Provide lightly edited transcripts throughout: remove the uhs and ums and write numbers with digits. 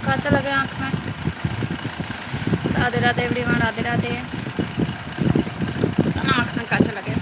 काचा लगे आँख में। राधे राधे एवरीवन, राधे राधे। आँख में काचा लगे।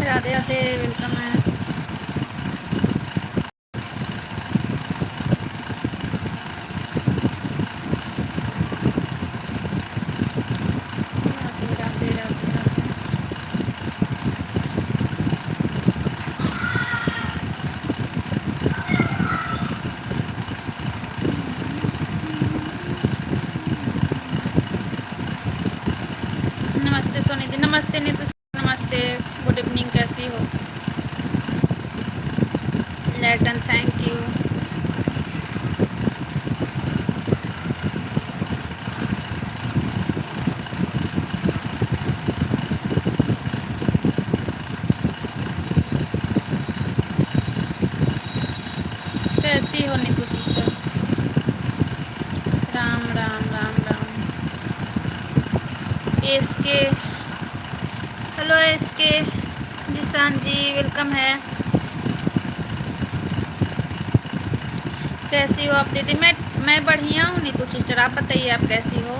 राधे राधे, वेलकम है। राधे राधे राधे राधे। नमस्ते सोनी जी, नमस्ते नीतू, नमस्ते, गुड इवनिंग, कैसी हो? लेटन, थैंक यू। कैसी हो Neetu sister? Ram Ram Ram Ram. SK, hello SK, Nishan ji welcome है। कैसी हो आप दीदी? मैं बढ़िया हूँ नीतू सिस्टर, आप बताइए आप कैसी हो?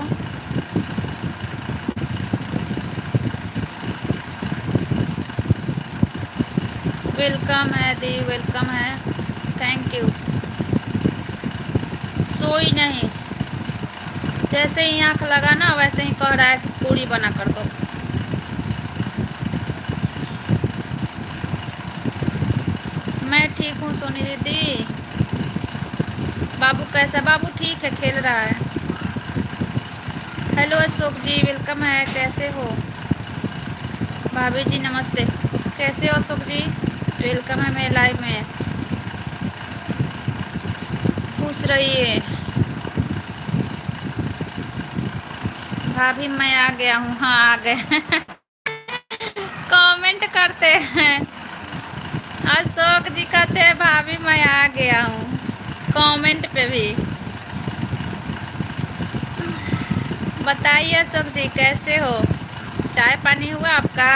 वेलकम है दी, वेलकम है, थैंक यू। सोई नहीं, जैसे ही आँख लगा ना वैसे ही कह रहा है कि पूरी बना कर दो। मैं ठीक हूँ सोनी दीदी। बाबू कैसा? बाबू ठीक है, खेल रहा है। हेलो अशोक जी, वेलकम है, कैसे हो? भाभी जी नमस्ते, कैसे हो अशोक जी? वेलकम है मेरे लाइव में, खुश रहिए। भाभी मैं आ गया हूँ, हाँ आ गए। कमेंट करते हैं, अशोक जी कहते हैं भाभी मैं आ गया हूँ, कमेंट पे भी। बताइए अशोक जी कैसे हो? चाय पानी हुआ आपका?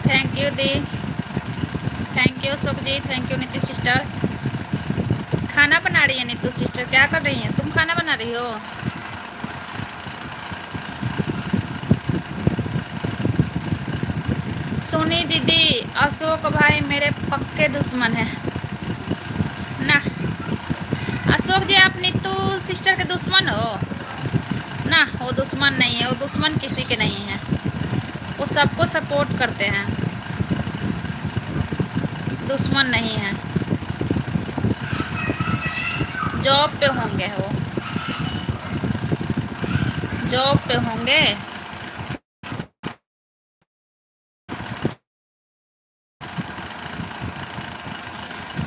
थैंक यू दी, thank you Ashok ji, thank you Neetu sister. खाना बना रही है नीतू सिस्टर? क्या कर रही हैं तुम? खाना बना रही हो? सोनी दीदी, अशोक भाई मेरे पक्के दुश्मन है ना। अशोक जी आप नीतू सिस्टर के दुश्मन हो ना? वो दुश्मन नहीं है, वो दुश्मन किसी के नहीं है, वो सबको सपोर्ट करते हैं, दुश्मन नहीं है। जॉब पे होंगे, वो जॉब पे होंगे।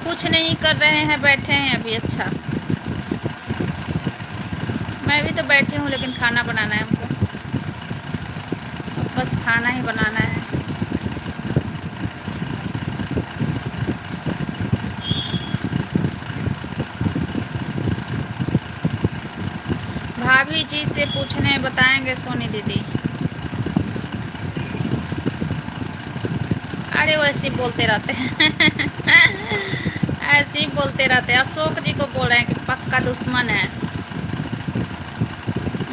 कुछ नहीं कर रहे हैं, बैठे हैं अभी। अच्छा, मैं भी तो बैठी हूँ, लेकिन खाना बनाना है हमको, बस खाना ही बनाना है। भाभी जी से पूछने बताएंगे सोनी दीदी। अरे वो ऐसे ही बोलते रहते हैं ऐसे ही बोलते रहते हैं। अशोक जी को बोल रहे हैं कि पक्का दुश्मन है।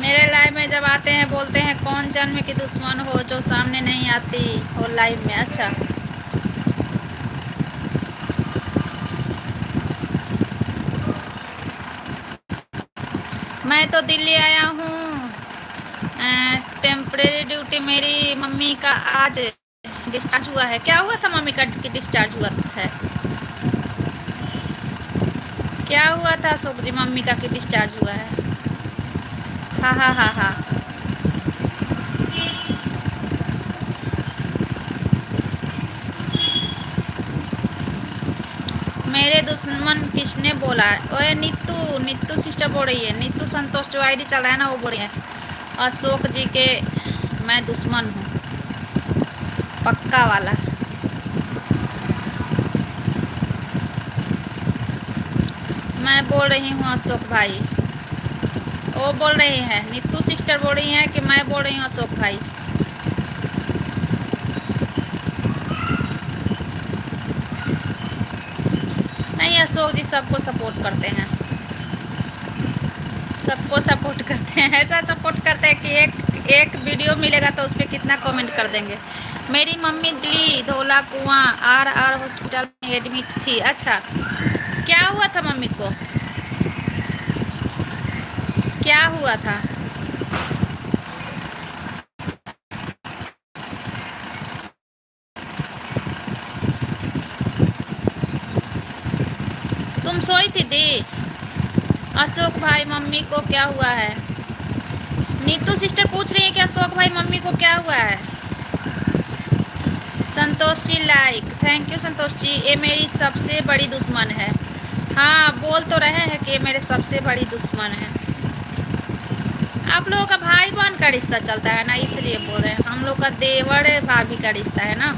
मेरे लाइव में जब आते हैं बोलते हैं कौन जन्म की दुश्मन हो जो सामने नहीं आती हो लाइव में। अच्छा, मैं तो दिल्ली आया हूँ, टेम्परेरी ड्यूटी। मेरी मम्मी का आज डिस्चार्ज हुआ है। क्या हुआ था मम्मी का कि डिस्चार्ज हुआ है? क्या हुआ था अशोक जी मम्मी का कि डिस्चार्ज हुआ है? हाँ हाँ हाँ हाँ। मेरे दुश्मन किसने बोला? ओए नीतू, नीतू सिस्टर बोल रही है। नीतू संतोष जो आईडी चल रहा है ना वो बोल रही है अशोक जी के मैं दुश्मन हूँ, पक्का वाला। मैं बोल रही हूँ अशोक भाई। वो बोल रही है नीतू सिस्टर बोल रही है कि मैं बोल रही हूँ अशोक भाई। नहीं, अशोक जी सबको सपोर्ट करते हैं, सबको सपोर्ट करते हैं। ऐसा सपोर्ट करते हैं कि एक वीडियो मिलेगा तो उस पर कितना कमेंट कर देंगे। मेरी मम्मी दिल्ली धोला कुआं RR हॉस्पिटल में एडमिट थी। अच्छा, क्या हुआ था मम्मी को? क्या हुआ था? तुम सोई थी दी? अशोक भाई मम्मी को क्या हुआ है? नीतू सिस्टर पूछ रही है कि अशोक भाई मम्मी को क्या हुआ है? Santosh ji like, thank you Santosh ji. ये मेरी सबसे बड़ी दुश्मन है। हाँ, बोल तो रहे हैं कि ये मेरे सबसे बड़ी दुश्मन है। आप लोगों का भाई बहन का रिश्ता चलता है ना, इसलिए बोल रहे हैं। हम लोग का देवर भाभी का रिश्ता है ना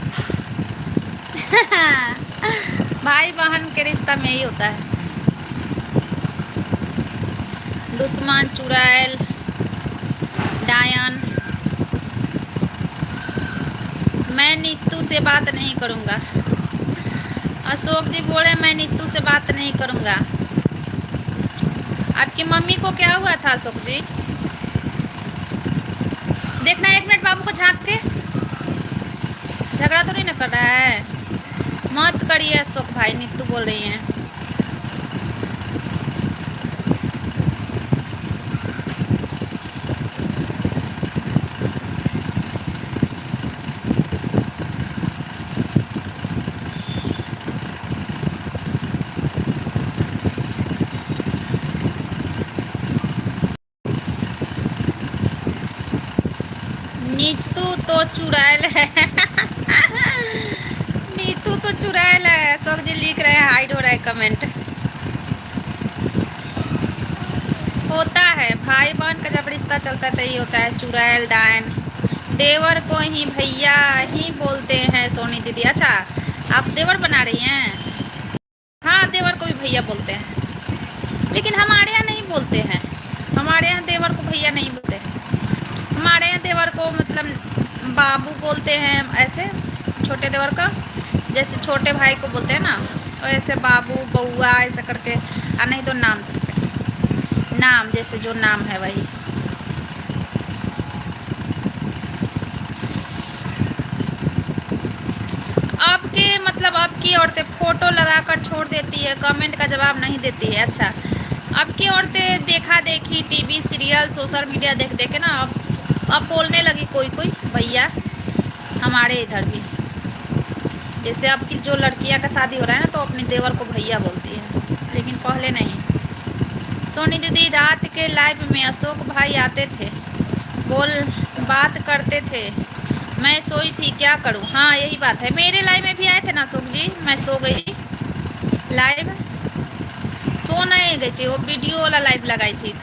भाई बहन के रिश्ता में ही होता है। दुश्मन, चुड़ैल, डायन। मैं नीतू से बात नहीं करूँगा। अशोक जी बोले मैं नीतू से बात नहीं करूँगा। आपकी मम्मी को क्या हुआ था अशोक जी? देखना, 1 मिनट बाबू को झांक के। झगड़ा तो नहीं ना कर रहा है? मत करिए अशोक भाई, नीतू बोल रही हैं। नीतू तो चुड़ैल है नीतू तो चुड़ैल है। अशोक जी लिख रहे हैं, हाइड हो रहा है कमेंट। होता है, भाई बहन का जब रिश्ता चलता है तो यही होता है, चुड़ैल डायन। देवर को ही भैया ही बोलते हैं सोनी दीदी। अच्छा, आप देवर बना रही हैं? हाँ, देवर को भी भैया बोलते हैं, लेकिन हमारे यहाँ नहीं बोलते हैं। हमारे यहाँ देवर को भैया नहीं बोलते। हमारे यहाँ देवर को मतलब बाबू बोलते हैं, ऐसे छोटे देवर का जैसे छोटे भाई को बोलते हैं ना, वैसे बाबू बउआ ऐसा करके, और नहीं तो नाम जैसे जो नाम है वही। अब के मतलब अब की औरतें फोटो लगाकर छोड़ देती है, कमेंट का जवाब नहीं देती है। अच्छा, अब की औरतें देखा देखी टीवी सीरियल सोशल मीडिया देख देख के ना अब बोलने लगी कोई भैया। हमारे इधर भी जैसे अब की जो लड़कियां का शादी हो रहा है ना तो अपने देवर को भैया बोलती है, लेकिन पहले नहीं। सोनी दीदी रात के लाइव में अशोक भाई आते थे, बात करते थे, मैं सोई थी क्या करूं। हाँ, यही बात है, मेरे लाइव में भी आए थे ना अशोक जी, मैं सो गई। लाइव सो नहीं गई थी, वो वीडियो वाला लाइव लगाई थी।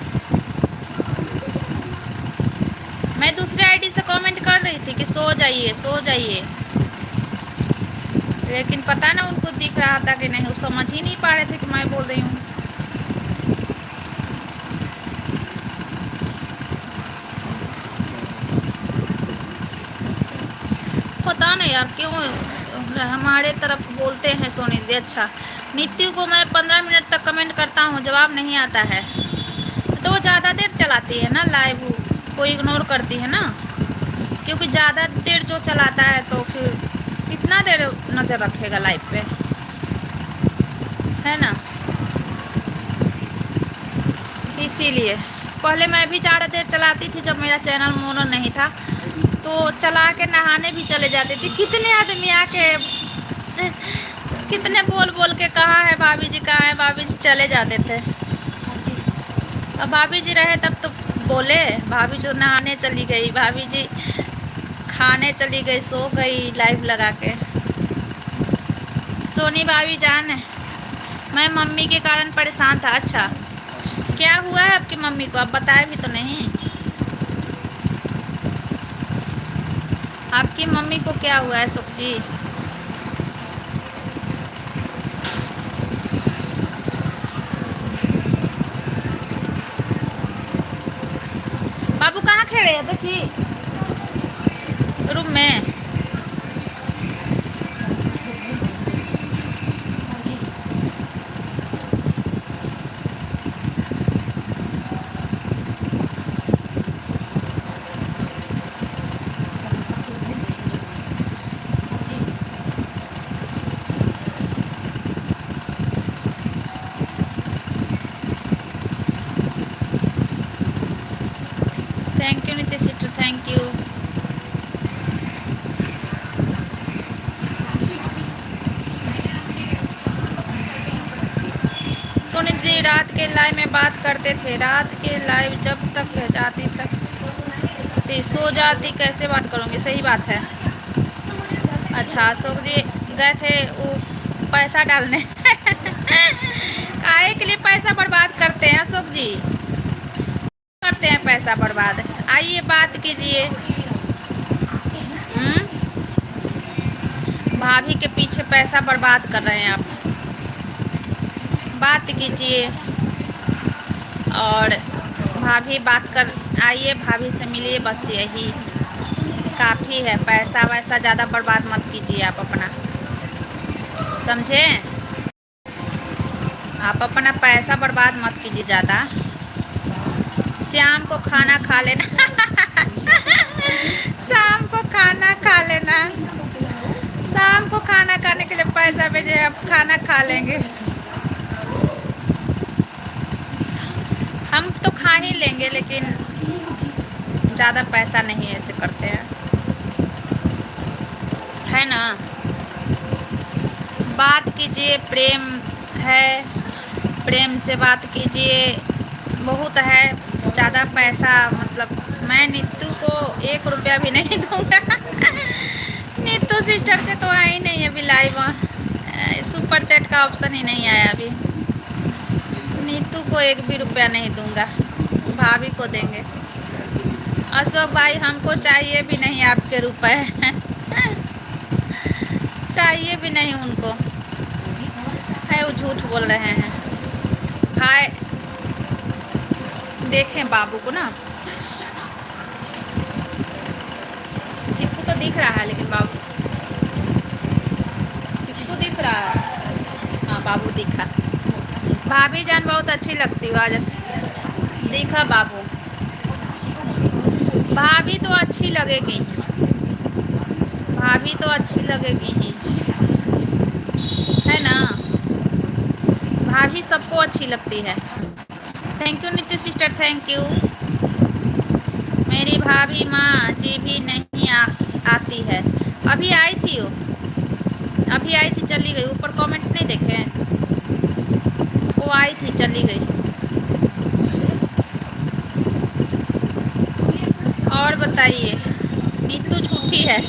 मैं दूसरे आईडी से कमेंट कर रही थी कि सो जाइए सो जाइए, लेकिन पता ना उनको दिख रहा था कि नहीं, वो समझ ही नहीं पा रहे थे कि मैं बोल रही हूँ। पता नहीं यार क्यों हमारे तरफ बोलते हैं सोनी दीदी। अच्छा, नीतू को मैं 15 मिनट तक कमेंट करता हूँ, जवाब नहीं आता है। तो वो ज़्यादा देर चलाती है ना लाइव, को इग्नोर करती है ना, क्योंकि ज़्यादा देर जो चलाता है तो फिर कितना देर नज़र रखेगा लाइव पे, है ना। इसीलिए पहले मैं भी ज़्यादा देर चलाती थी जब मेरा चैनल मोनो नहीं था, तो चला के नहाने भी चले जाती थी। कितने आदमी आके कितने बोल बोल के कहाँ है भाभी जी, कहाँ है भाभी जी, चले जाते थे। अब भाभी जी रहे तब तो बोले, भाभी जो नहाने चली गई, भाभी जी खाने चली गई, सो गई लाइव लगा के। सोनी भाभी जान है, मैं मम्मी के कारण परेशान था। अच्छा, क्या हुआ है आपकी मम्मी को, आप बताए भी तो नहीं। आपकी मम्मी को क्या हुआ है सुख जी? बाबू कहाँ खेले हैं? देखिए रूम में। Thank you Nitish sister, thank you. Soni दी रात के लाइव में बात करते थे, रात के लाइव जब तक जाती तक सो जाती, कैसे बात करूँगी? सही बात है। अच्छा, अशोक जी गए थे वो पैसा डालने काहे के लिए पैसा बर्बाद करते हैं अशोक जी? करते हैं पैसा बर्बाद? आइए बात कीजिए। भाभी के पीछे पैसा बर्बाद कर रहे हैं आप, बात कीजिए। और भाभी बात कर, आइए भाभी से मिलिए, बस यही काफ़ी है। पैसा वैसा ज़्यादा बर्बाद मत कीजिए आप अपना, समझे? आप अपना पैसा बर्बाद मत कीजिए ज़्यादा। शाम को खाना खा लेना शाम को खाना खा लेना, शाम को खाना खाने के लिए पैसा भेजे, आप खाना खा लेंगे। हम तो खा ही लेंगे, लेकिन ज़्यादा पैसा नहीं ऐसे करते हैं, है ना। बात कीजिए, प्रेम है, प्रेम से बात कीजिए। बहुत है, ज़्यादा पैसा मतलब मैं नीतू को 1 रुपया भी नहीं दूंगा नीतू सिस्टर के तो है ही नहीं अभी लाइव, सुपर चैट का ऑप्शन ही नहीं आया अभी। नीतू को 1 भी रुपया नहीं दूंगा, भाभी को देंगे। अशोक भाई हमको चाहिए भी नहीं आपके रुपए चाहिए भी नहीं उनको, है वो झूठ बोल रहे हैं। हाय देखें बाबू को ना, चिक्कू तो दिख रहा है, लेकिन बाबू, चिक्कू दिख रहा है, हाँ बाबू दिखा। भाभी जान बहुत अच्छी लगती हो आज, देखा बाबू। भाभी तो अच्छी लगेगी, भाभी तो अच्छी लगेगी ही, है ना। भाभी सबको अच्छी लगती है। थैंक यू नीति सिस्टर, थैंक यू। मेरी भाभी माँ जी भी नहीं आती है। अभी आई थी वो, अभी आई थी चली गई। ऊपर कमेंट नहीं देखे, वो आई थी चली गई। और बताइए, नीतू झूठी है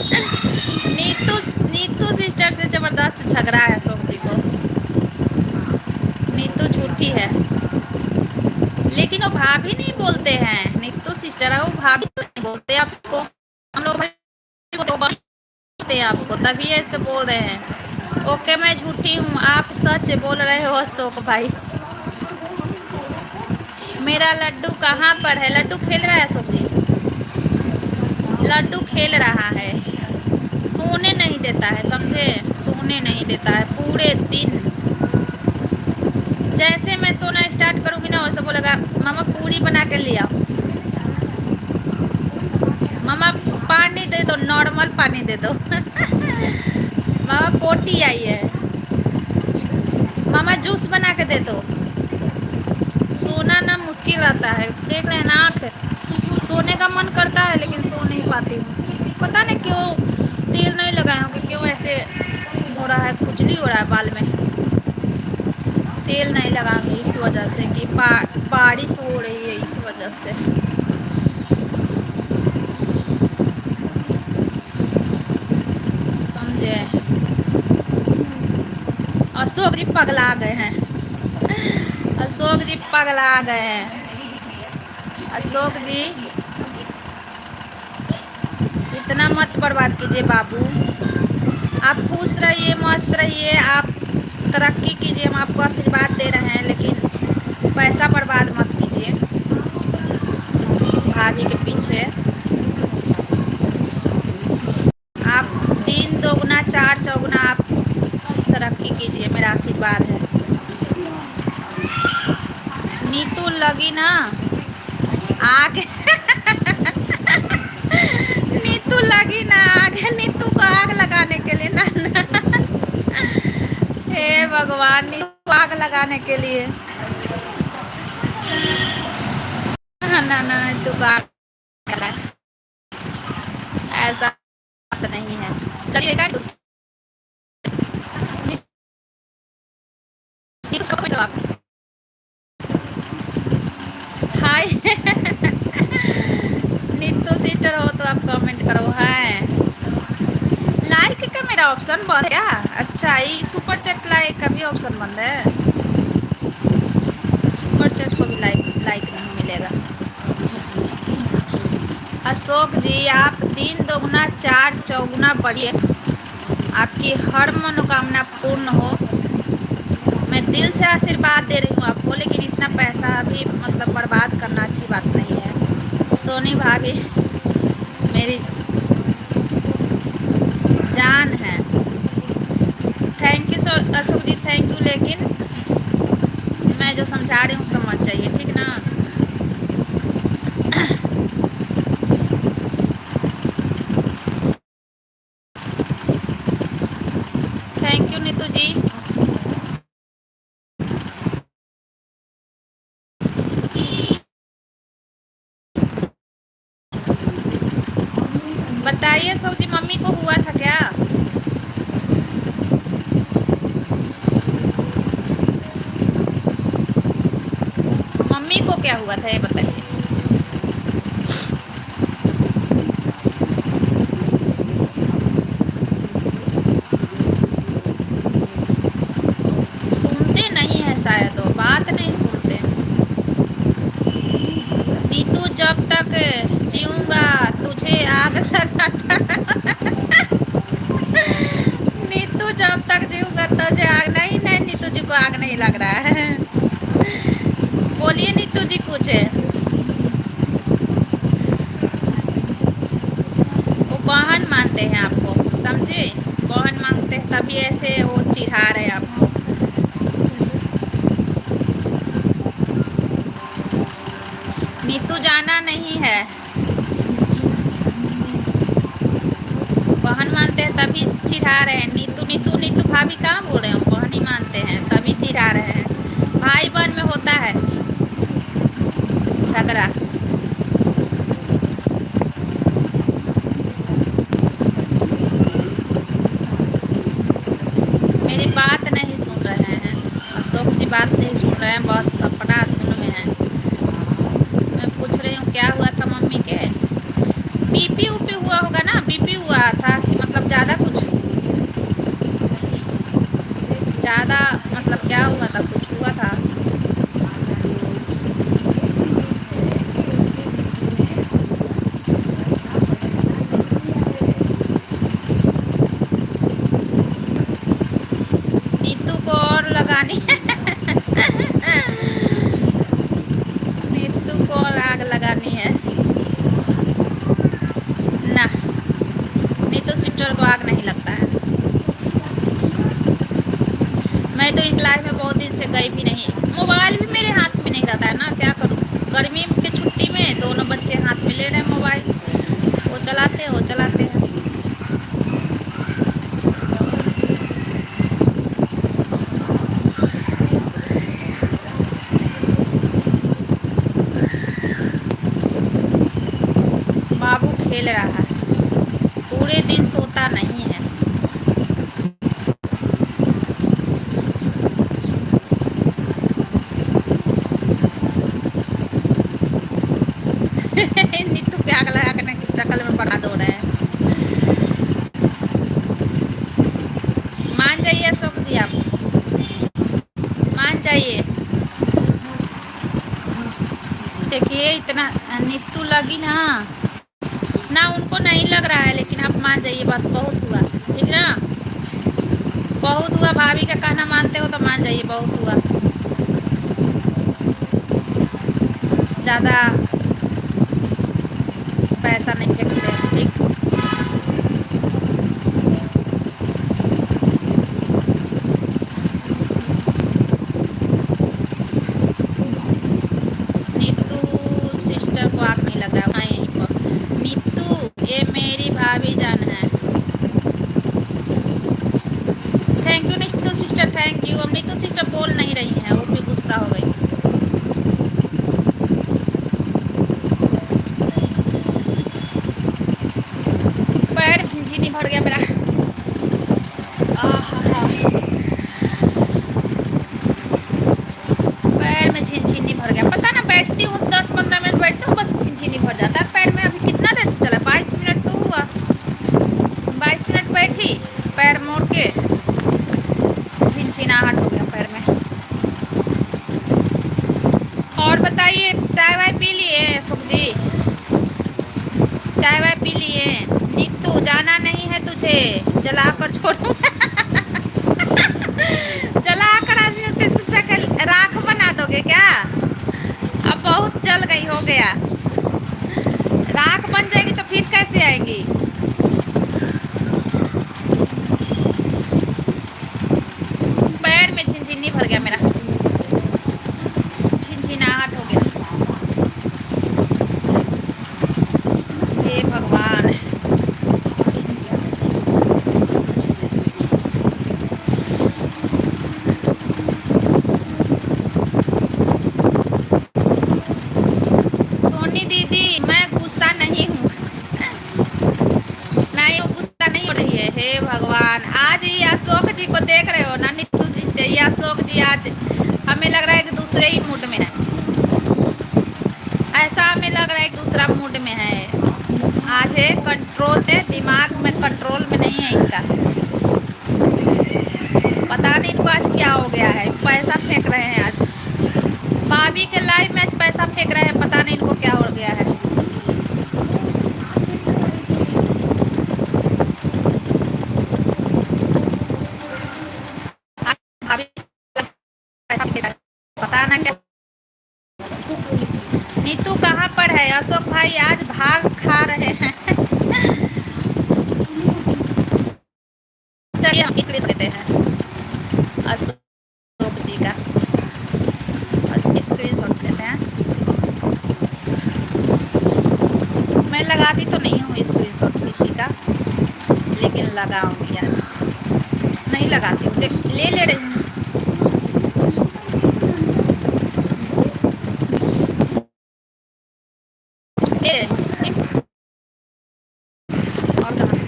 नीतू सिस्टर से ज़बरदस्त झगड़ा है अशोक जी को। नीतू झूठी है, लेकिन वो भाभी नहीं बोलते हैं। नीतू सिस्टर है, वो भाभी तो नहीं बोलते आपको, हम लोग तो बोलते हैं आपको, तभी ऐसे बोल रहे हैं। ओके मैं झूठी हूँ, आप सच बोल रहे हो अशोक भाई। मेरा लड्डू कहाँ पर है? लड्डू खेल रहा है अशोक जी, लड्डू खेल रहा है। सोने नहीं देता है, समझे? सोने नहीं देता है पूरे दिन। जैसे मैं सोना स्टार्ट करूंगी ना वैसे बोलेगा मामा पूरी बना के लिया, मामा पानी दे दो, नॉर्मल पानी दे दो मामा पोटी आई है, मामा जूस बना के दे दो। सोना ना मुश्किल रहता है, देख रहे हैं ना आँख, सोने का मन करता है लेकिन सो नहीं पाती हूँ। पता नहीं क्यों तेल नहीं लगाया हूँ कि क्यों ऐसे हो रहा है, खुजली हो रहा है बाल में। तेल नहीं लगाऊंगी इस वजह से कि बारिश हो रही है, इस वजह से। समझे? अशोक जी पगला गए हैं, अशोक जी पगला गए हैं। अशोक जी इतना मत बर्बाद कीजिए बाबू, आप खुश रहिए, मस्त रहिए, आप तरक्की कीजिए, हम आपको आशीर्वाद दे रहे हैं, लेकिन पैसा बर्बाद मत कीजिए भाभी के पीछे। आप 3 दोगुना 4 चौगुना आप तरक्की कीजिए, मेरा आशीर्वाद है। नीतू लगी ना आग नीतू लगी ना आग, नीतू को आग लगाने के लिए ना, हे भगवान, नीतू को आग लगाने के लिए ना ना नीतू को आग लगाए, ऐसा बात नहीं है। चलिए हाय नीतू सिस्टर हो तो आप कमेंट करो। है लाइक का मेरा ऑप्शन बंद है क्या? अच्छा, ये सुपर चैट लाइक का भी ऑप्शन बंद है, सुपर चैट को भी लाइक नहीं मिलेगा। अशोक जी आप 3 दोगुना 4 चौगुना बढ़िए, आपकी हर मनोकामना पूर्ण हो। मैं दिल से आशीर्वाद दे रही हूँ आपको, लेकिन इतना पैसा भी मतलब बर्बाद करना अच्छी बात नहीं है। सोनी भाभी मेरी जान है। Thank you so Ashok ji, thank you, लेकिन मैं जो समझा रही हूँ समझ चाहिए, ठीक ना? थैंक यू नीतू जी। बताइए सब जी, मम्मी को हुआ था क्या? मम्मी को क्या हुआ था ये बताइए। सुनते नहीं है शायद, वो बात नहीं सुनते। नीतू जब तक जीऊंगा तुझे आग लगा नीतू जब तक जीऊंगा तुझे आग नहीं, नहीं नीतू जी को आग नहीं लग रहा है। बोलिए नीतू जी कुछ। वो बहन मानते हैं आपको, समझे? बहन मांगते हैं तभी ऐसे वो चिढ़ा रहे आपको। नीतू जाना नहीं है, बहन मानते हैं तभी चिढ़ा रहे हैं। नीतू नीतू नीतू भाभी कहाँ बोल रहे हो, बहन ही मानते हैं तभी चिढ़ा रहे हैं। भाई बहन में होता है झगड़ा। मेरी बात नहीं सुन रहे हैं, अशोक जी बात नहीं सुन रहे हैं, बस अपना धुन में है। मैं पूछ रही हूँ क्या हुआ था मम्मी के? बीपी ऊपी हुआ होगा ना, बीपी हुआ था कि मतलब ज़्यादा कुछ, ज़्यादा मतलब क्या हुआ था, कुछ हुआ था? नीतू को और लगानी नीतू को और आग लगानी है ना। नीतू सिस्टर को आग नहीं लगता है। मैं तो इन लाइफ में बहुत दिन से गई भी नहीं। मोबाइल भी मेरे हाथ में नहीं रहता है ना, क्या करूँ। गर्मी की छुट्टी में दोनों बच्चे हाथ में ले रहे हैं मोबाइल, वो चलाते हैं वो चलाते हैं। बाबू खेल रहा है, पूरे दिन सोता नहीं है। नीतू क्या लगा के चकल में बना दो रहे हैं। मान जाइए अशोक जी, आप मान जाइए। देखिए इतना नीतू लगी ना, ना उनको नहीं लग रहा है, लेकिन आप मान जाइए बस, बहुत हुआ। ठीक ना, बहुत हुआ। भाभी का कहना मानते हो तो मान जाइए, बहुत हुआ। ज़्यादा पैसा नहीं फेंकते हैं, ठीक। नीतू सिस्टर को आग नहीं लग रहा है वहाँ यहीं पर। नीतू ये मेरी भाभी जान है। Thank you Neetu sister, thank you. अब नीतू सिस्टर बोल नहीं रही हैं, वो भी गुस्सा हो गई। पैर झिनझिनी भर गया मेरा। पैर में झिनझिनी भर गया, पता ना। बैठती हूँ 10-15 मिनट बैठती हूँ, बस झिनझिनी भर जाता है पैर में। अभी कितना देर से चला, 22 मिनट तो हुआ। 22 मिनट बैठी, पैर मोड़ के झिनझिनाहट हो गया पैर में। और बताइए, चाय वाय पी लिए सुख जी? चाय वाय पी लिए? नीतू जाना नहीं है तुझे, जला कर छोड़ू। जला कर आदमी उसके सिस्टर के राख बना दोगे क्या? अब बहुत जल गई, हो गया। राख बन जाएगी तो फिर कैसे आएंगी? पैर में झिनझिनी भर गया मेरा, झिनझिनाहट हो गया। हे भगवान। सोनी दीदी मैं गुस्सा नहीं हूँ। नहीं, वो गुस्सा नहीं हो रही है। हे भगवान, आज ये अशोक जी को देख रहे हो ना नीतू सिस्टर, ये अशोक जी आज हमें लग रहा है कि दूसरे ही मूड में है। ऐसा हमें लग रहा है कि दूसरा मूड में है। आज है कंट्रोल से, दिमाग में कंट्रोल में नहीं है इनका। पता नहीं इनको आज क्या हो गया है, पैसा फेंक रहे हैं आज। भाभी के लाइफ में आज पैसा फेंक रहे हैं, पता नहीं इनको क्या हो गया है। भाभी पैसा फेंक रहे हैं, पता ना क्या। नीतू कहाँ पर है? अशोक भाई आज भाग खा रहे हैं। चलिए हम स्क्रीन लेते हैं अशोक जी का, स्क्रीन शॉट लेते हैं। मैं लगाती तो नहीं हूँ स्क्रीन शॉट किसी का, लेकिन लगाऊंगी आज। नहीं लगाती हूँ, ले ले रही हूँ। और कहाँ?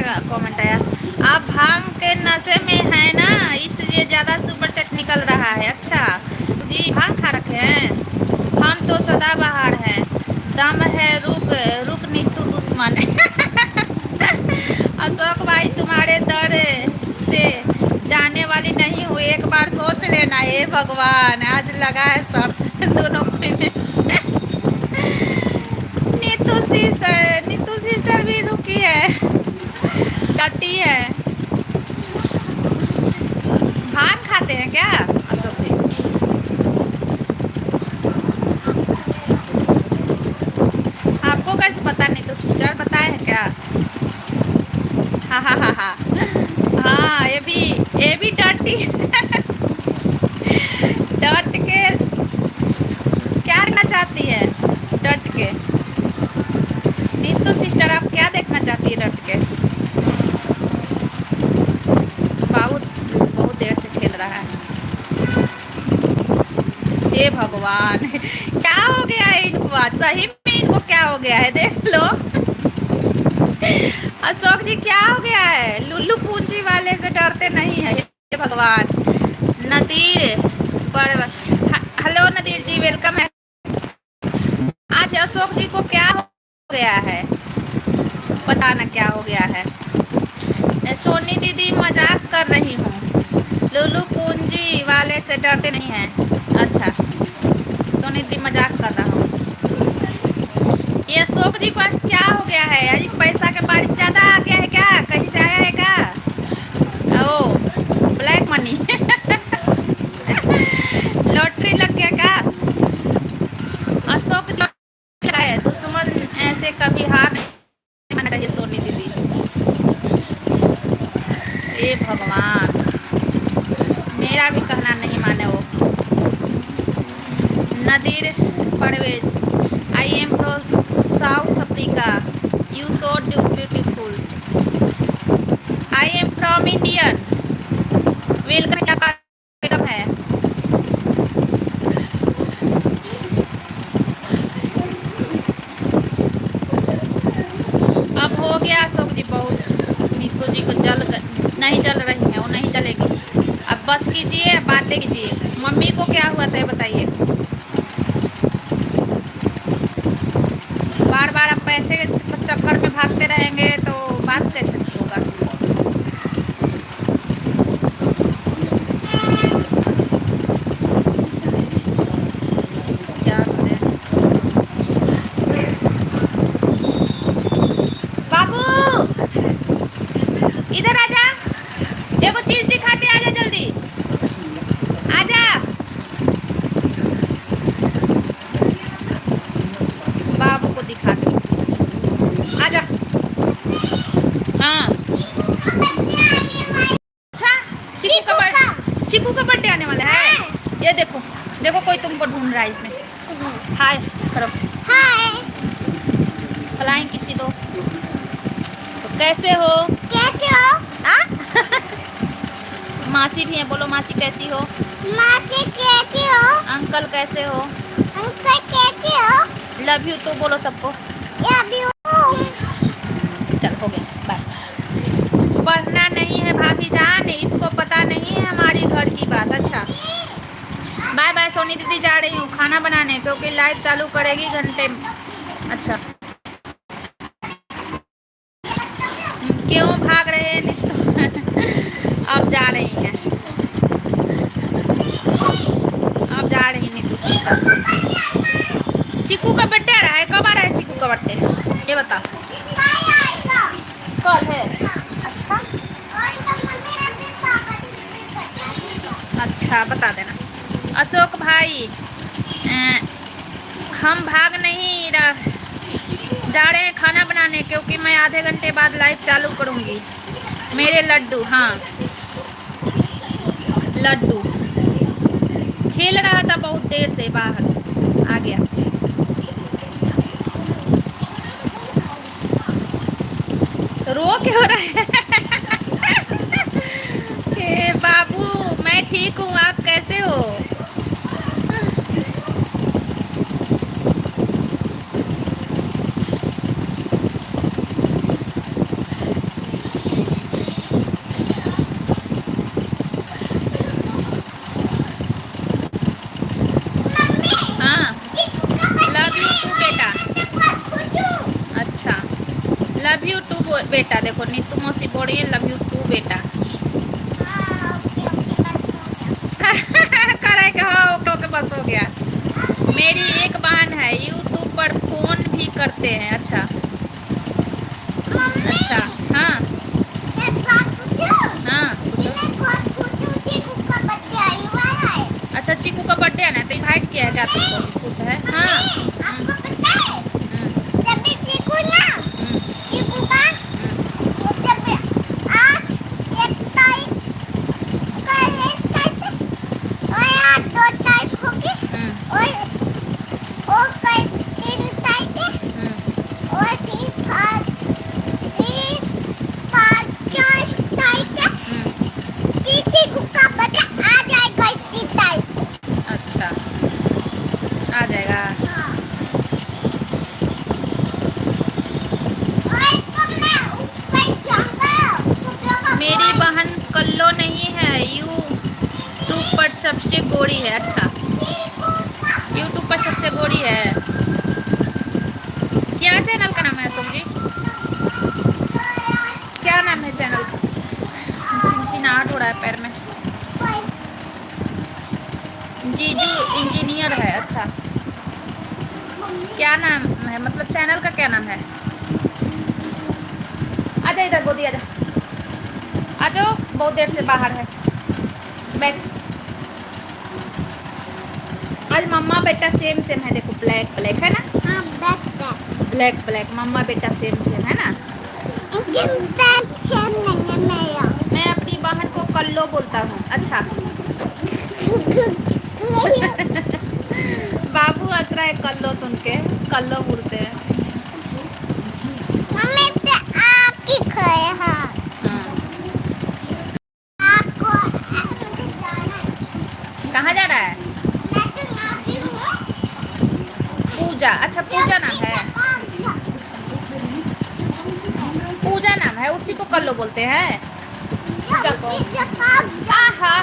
कमेंट आया, आप भांग के नशे में है ना, इसलिए ज़्यादा सुपर चैट निकल रहा है। अच्छा जी, भांग खा रखे हैं। हम तो सदाबहार हैं, दम है रुक रुक नीतू दुश्मन। अशोक भाई तुम्हारे दर से जाने वाली नहीं हूँ, एक बार सोच लेना। हे भगवान, आज लगा है शर्त दोनों में। नीतू सिस्टर भी रुकी है, डटी है। भांग खाते हैं क्या अशोक जी? आपको कैसे पता? नीतू सिस्टर बताए हैं क्या? हाँ हाँ हाँ हाँ हाँ, ये भी डटी। डट के क्या देखना चाहती है? डट के नीतू सिस्टर आप क्या देखना चाहती है डट के? बाबू बहुत देर से खेल रहा है। हे भगवान, क्या हो गया है इनको? आज सही में इनको क्या हो गया है? देख लो अशोक जी, क्या हो गया है? लुल्लू पूंजी वाले से डरते नहीं है। हे भगवान। नदीर पर हेलो नदीर जी, वेलकम है। आज अशोक जी को क्या हो गया है? पता ना क्या हो गया है। सोनी दीदी मजाक कर रही हूँ, लुल्लू पूंजी वाले से डरते नहीं हैं। अच्छा, सोनी दीदी मजाक कर रहा हूँ। ये अशोक जी को आज क्या हो गया है? आज पैसा के बारिश ज़्यादा आ गया है क्या? कहीं से आया है क्या? ओ ब्लैक मनी। लॉटरी लग गया क्या? अशोक लगा है। दुश्मन ऐसे कभी हार नहीं मानना चाहिए सोनी दीदी। ए भगवान, मेरा भी कहना नहीं माने वो। Nadir Parvez, I am from South Africa, you so beautiful. I am from Indian, welcome है। अब हो गया अशोक जी, बहुत नीतू जी को नहीं चल रही है, वो नहीं चलेगी। अब बस कीजिए, बातें कीजिए। मम्मी को क्या हुआ था बताइए? बार बार आप पैसे के चक्कर में भागते रहेंगे तो बात कैसे होगा? क्या करें? बाबू इधर आजा, देखो चीज दिखाते, आजा जल्दी आजा। बाबू को दिखा दो, आजा। हाँ अच्छा, चिकू का बर्थडे आने वाला है। ये देखो देखो, कोई तुमको ढूंढ रहा है इसमें। हाय करो, हाय फ्लाइंग किसी दो। तो कैसे हो? कैसे हो? मासी भी है, बोलो मासी कैसी हो? मासी कैसी हो? अंकल कैसे हो? अंकल कैसे हो? लव यू तो बोलो सबको। Love you. चल हो गया, बाय। पढ़ना नहीं है भाभी जान, इसको पता नहीं है हमारी घर की बात। अच्छा बाय बाय। सोनी दीदी जा रही हूँ खाना बनाने, क्योंकि लाइव चालू करेगी घंटे। अच्छा क्यों भाग रहे हैं? अब जा रही हैं, अब जा रही नीतू सिस्टर। चिकू का बर्थडे आ रहा है, कब आ रहा है चिकू का बर्थडे? ये बता। कल है? अच्छा अच्छा, बता देना। अशोक भाई हम भाग नहीं जा रहे हैं खाना बनाने, क्योंकि मैं आधे घंटे बाद लाइव चालू करूँगी। मेरे लड्डू, हाँ लड्डू खेल रहा था बहुत देर से, बाहर आ गया। रो क्यों रहे हैं? बाबू मैं ठीक हूँ, आप कैसे हो? लव यू टू बेटा। देखो नीतू मौसी बोल रही है लव यू टू बेटा। करेक्ट, हाँ ओके ओके बस हो गया। मेरी एक बहन है यूट्यूब पर फोन भी करते हैं। अच्छा अच्छा हाँ हाँ अच्छा चीकू का बर्थडे है ना, तो इनवाइट किया है क्या तुमको? खुश है हाँ। अच्छा आ जाएगा। मेरी बहन कल्लो नहीं है, यूट्यूब पर सबसे गोरी है। अच्छा यूट्यूब पर सबसे गोरी है। क्या चैनल का नाम है अशोक जी? क्या नाम है चैनल का? झिनझिनाहट हो रहा है पैर में। जीजू इंजीनियर है। अच्छा क्या नाम है, मतलब चैनल का क्या नाम है? आजा इधर गोदी आजा, आ जाओ बहुत देर से बाहर है। बैठ। आज मम्मा बेटा सेम सेम है, देखो ब्लैक ब्लैक है ना। हाँ ब्लैक ब्लैक मम्मा बेटा सेम सेम है ना। मैं अपनी बहन को कल्लो बोलता हूँ। अच्छा बाबू हंस रहा है कल्लो सुन के, कल्लो बोलते हैं। मम्मी पे आप की खाए हाँ। आपको कहाँ जा रहा है? पूजा। अच्छा पूजा नाम है, पूजा नाम है, उसी को कल्लो बोलते हैं। पूजा को आहा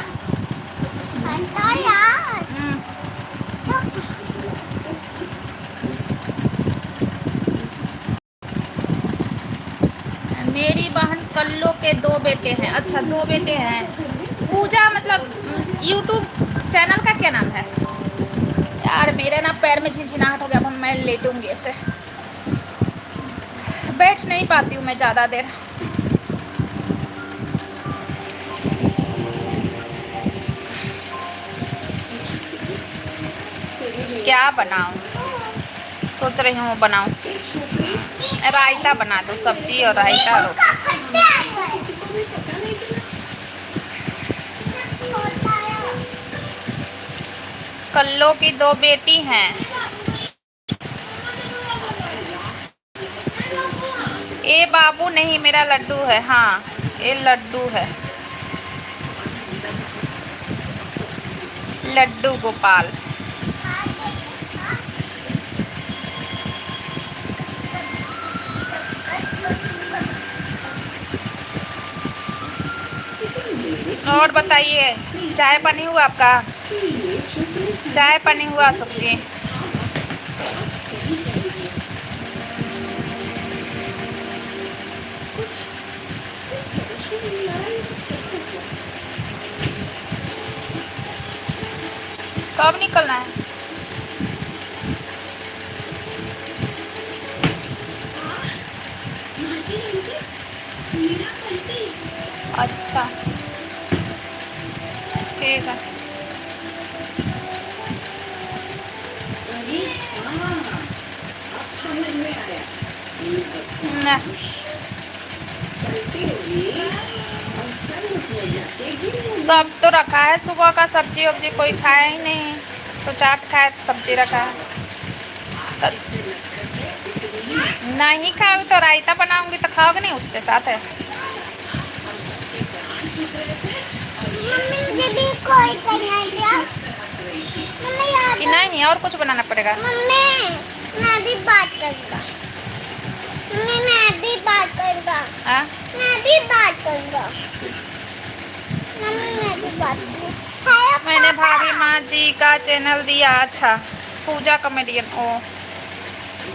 मेरी बहन कल्लो के 2 बेटे हैं। अच्छा 2 बेटे हैं। पूजा मतलब यूट्यूब चैनल का क्या नाम है? यार मेरे ना पैर में झिनझिनाहट हो गया, अब मैं लेटूंगी ऐसे, बैठ नहीं पाती हूँ मैं ज़्यादा देर। क्या बनाऊँ सोच रही हूँ, बनाऊँ रायता बना दो, सब्जी और रायता रोटी। कल्लो की 2 बेटी हैं। ये बाबू नहीं मेरा लड्डू है। हाँ ये लड्डू है, लड्डू गोपाल। और बताइए चाय पानी हुआ आपका? चाय पानी हुआ सब्जी? कब निकलना है? अच्छा ठीक है। ना सब तो रखा है, सुबह का सब्जी वब्जी कोई खाया ही नहीं, तो चाट खाए सब्जी रखा है। तो नहीं खाओगे तो रायता बनाऊंगी तो खाओगे नहीं उसके साथ है। कि नहीं और कुछ बनाना पड़ेगा? मैं भी बात करूंगा। मैं भी बात करूंगा। मैं भी बात करूंगा। मैंने भाभी माँ जी का चैनल दिया। अच्छा पूजा कॉमेडियन। ओ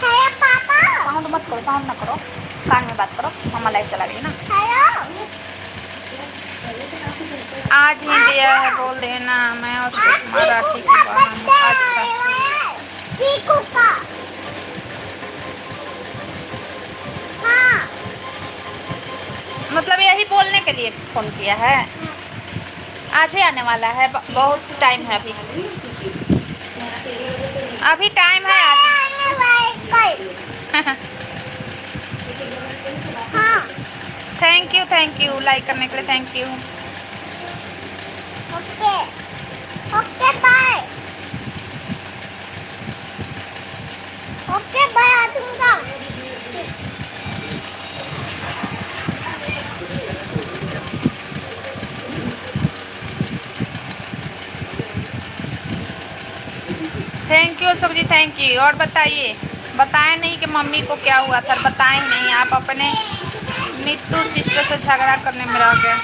पापा साउंड मत करो, साउंड ना करो, कान में बात करो, मम्मा लाइव चला रही है ना। आज ही दिया है, बोल देना मैं और मराठी की बहन। अच्छा मतलब यही बोलने के लिए फ़ोन किया है। आज ही आने वाला है, बहुत टाइम है अभी, अभी टाइम है आज। थैंक यू लाइक करने के लिए, thank you. Okay okay bye, okay bye, आ दूंगा। Thank you Ashok ji, thank you. और बताइए, बताएं नहीं कि मम्मी को क्या हुआ था, बताएं नहीं। आप अपने नीतू सिस्टर से झगड़ा करने में रह गए।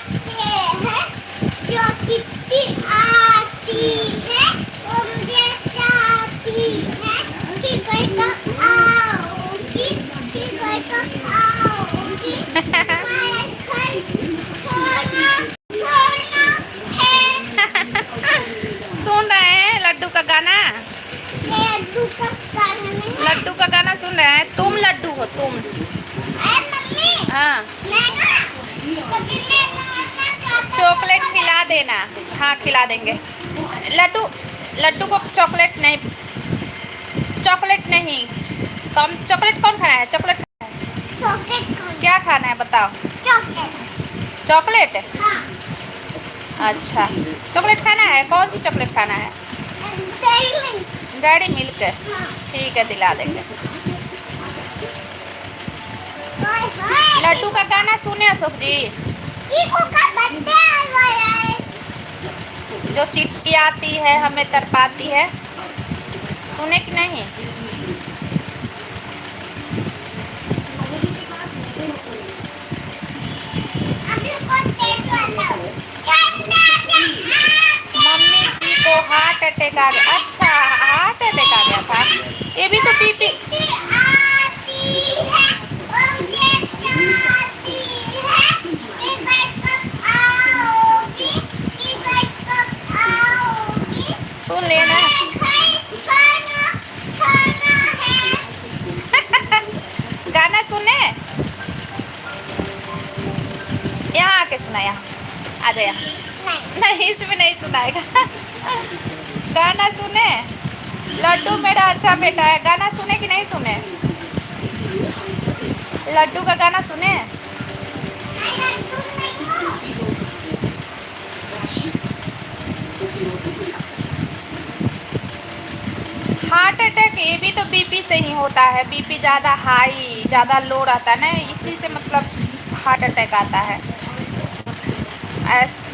सुन रहे हैं लड्डू का गाना, लड्डू का गाना सुन रहे हैं। तुम लड्डू हो तुम। हाँ चॉकलेट खिला देना। हाँ खिला देंगे। लड्डू, लड्डू को चॉकलेट नहीं, चॉकलेट नहीं, कम चॉकलेट कौन खाना है? चॉकलेट क्या खाना है बताओ? चॉकलेट। हाँ। अच्छा चॉकलेट खाना है, कौन सी चॉकलेट खाना है? Dairy milk. हाँ। ठीक है दिला देंगे। लड्डू का गाना सुने अशोक जी। जो चिट्ठी आती है हमें तरपाती है, सुने कि नहीं? मम्मी जी को हार्ट अटैक आ गया। अच्छा हार्ट अटैक आ गया था, ये भी तो बीपी। सुन लेना। गाना सुने, यहाँ आके सुना, यहाँ आ जाए। नहीं इसमें नहीं सुनाएगा। गाना सुने, लड्डू मेरा अच्छा बेटा है। गाना सुने कि नहीं सुने? लड्डू का गाना सुने। हार्ट अटैक ये भी तो बीपी से ही होता है। बीपी ज़्यादा हाई, ज़्यादा लो रहता है ना, इसी से मतलब हार्ट अटैक आता है।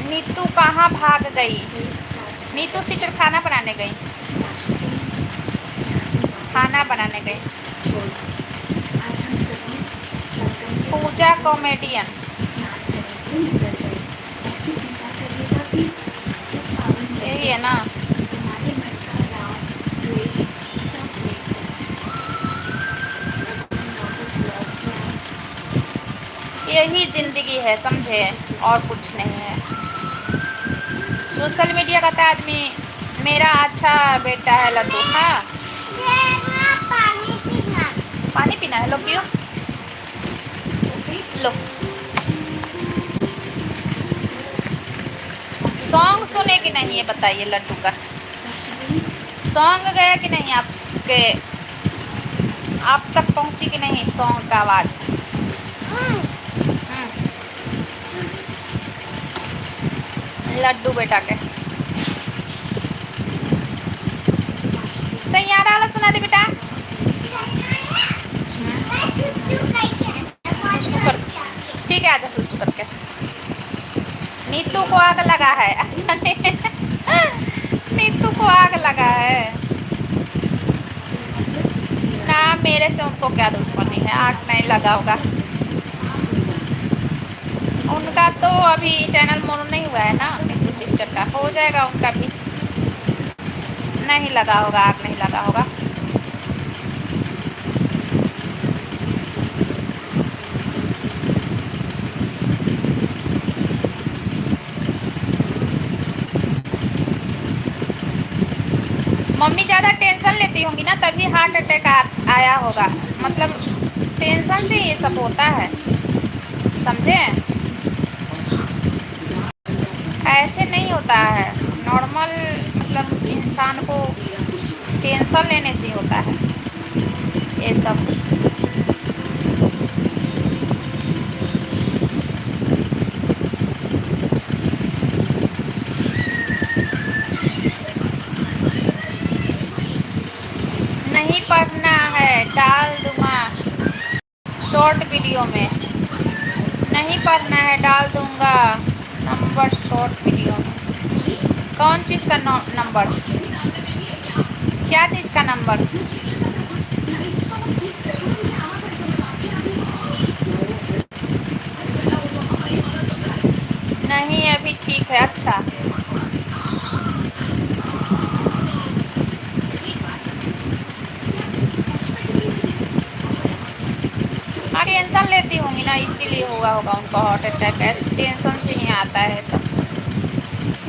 नीतू कहाँ भाग गई? नीतू सिस्टर खाना बनाने गई, खाना बनाने गई। पूजा कॉमेडियन, यही है ना? यही ज़िंदगी है समझे, और कुछ नहीं है। सोशल मीडिया का तो आदमी मेरा अच्छा बेटा है लड्डू। हाँ पानी पीना है, लो पियो, लो। सॉन्ग सुने कि नहीं ये बताइए? लड्डू का सॉन्ग गया कि नहीं आपके, आप तक पहुंची कि नहीं सॉन्ग का आवाज़? लड्डू बेटा के सैयारा वाला सुना दे बेटा। ठीक है आजा सुसु करके। नीतू को आग लगा है। अच्छा नीतू को आग लगा है ना, मेरे से उनको क्या दुश्मनी है? आग नहीं लगा होगा उनका, तो अभी चैनल मोनो नहीं हुआ है ना नीतू सिस्टर का, हो जाएगा उनका भी। नहीं लगा होगा, आग नहीं लगा होगा। मम्मी ज़्यादा टेंशन लेती होंगी ना, तभी हार्ट अटैक आया होगा। मतलब टेंशन से ये सब होता है, समझे? ऐसे नहीं होता है, नॉर्मल मतलब इंसान को टेंशन लेने से ही होता है ये सब। नहीं पढ़ना है, डाल दूंगा शॉर्ट वीडियो में। नहीं पढ़ना है, डाल दूंगा नंबर शॉर्ट वीडियो में। कौन चीज़ का नंबर? क्या चीज़ का नंबर? नहीं अभी ठीक है। अच्छा, हाँ टेंशन लेती होंगी ना, इसीलिए हुआ होगा उनको हार्ट अटैक। ऐसे टेंशन से ही आता है सब,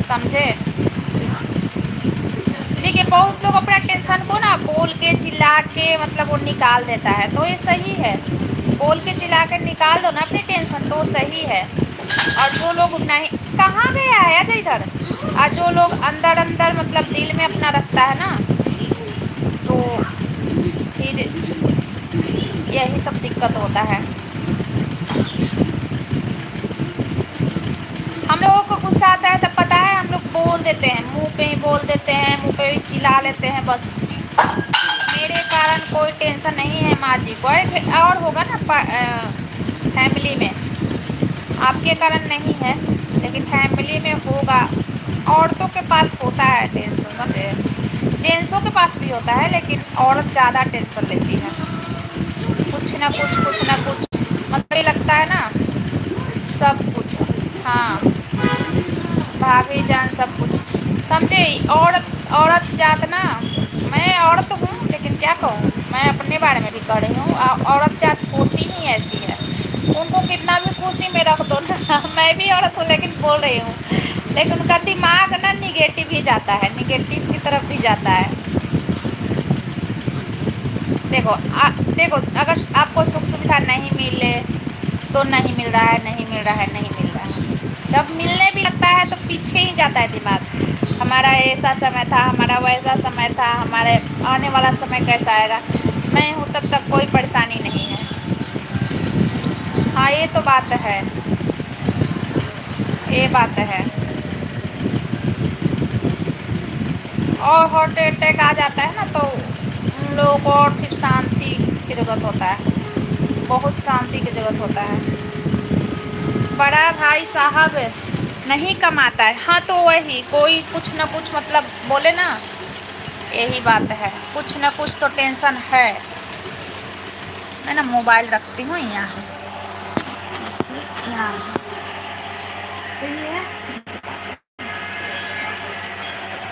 समझे? देखिए बहुत लोग अपना टेंशन को ना बोल के चिल्ला के मतलब वो निकाल देता है, तो ये सही है। बोल के चिल्ला के निकाल दो ना अपनी टेंशन, तो सही है। और जो लोग नहीं, कहाँ गया है आजा इधर। और जो लोग अंदर अंदर मतलब दिल में अपना रखता है ना, तो फिर यही सब दिक्कत होता है। हम लोगों को गुस्सा आता है तब पता है हम लोग बोल देते हैं, मुंह पे ही बोल देते हैं, मुंह पे ही चिल्ला लेते हैं बस। मेरे कारण कोई टेंशन नहीं है माँ जी को। और होगा ना फैमिली में, आपके कारण नहीं है लेकिन फैमिली में होगा। औरतों के पास होता है टेंशन, समझे? जेंट्सों के पास भी होता है, लेकिन औरत ज़्यादा टेंशन लेती है। कुछ ना कुछ मतलब ये लगता है ना सब कुछ। हाँ भाभी जान सब कुछ, समझे? औरत औरत जात ना, मैं औरत हूँ लेकिन क्या कहूँ, मैं अपने बारे में भी कह रही हूँ, औरत जात होती ही ऐसी है। उनको कितना भी खुशी में रख दो ना मैं भी औरत हूँ लेकिन बोल रही हूँ, लेकिन उनका दिमाग ना निगेटिव ही जाता है, निगेटिव की तरफ भी जाता है। देखो अगर आपको सुख सुविधा नहीं मिले तो नहीं मिल रहा है, नहीं मिल रहा है, नहीं मिल रहा है। जब मिलने भी लगता है तो पीछे ही जाता है दिमाग। हमारा ऐसा समय था, हमारा वैसा समय था, हमारे आने वाला समय कैसा आएगा, मैं हूँ तब तक कोई परेशानी नहीं है। हाँ ये तो बात है, ये बात है। और हार्ट अटैक आ जाता है ना तो उन लोगों को और फिर शांति की ज़रूरत होता है, बहुत शांति की ज़रूरत होता है। बड़ा भाई साहब नहीं कमाता है, हाँ तो वही कोई कुछ ना कुछ मतलब बोले ना, यही बात है, कुछ ना कुछ तो टेंशन है। मैं ना मोबाइल रखती हूँ यहाँ, यहाँ सही है।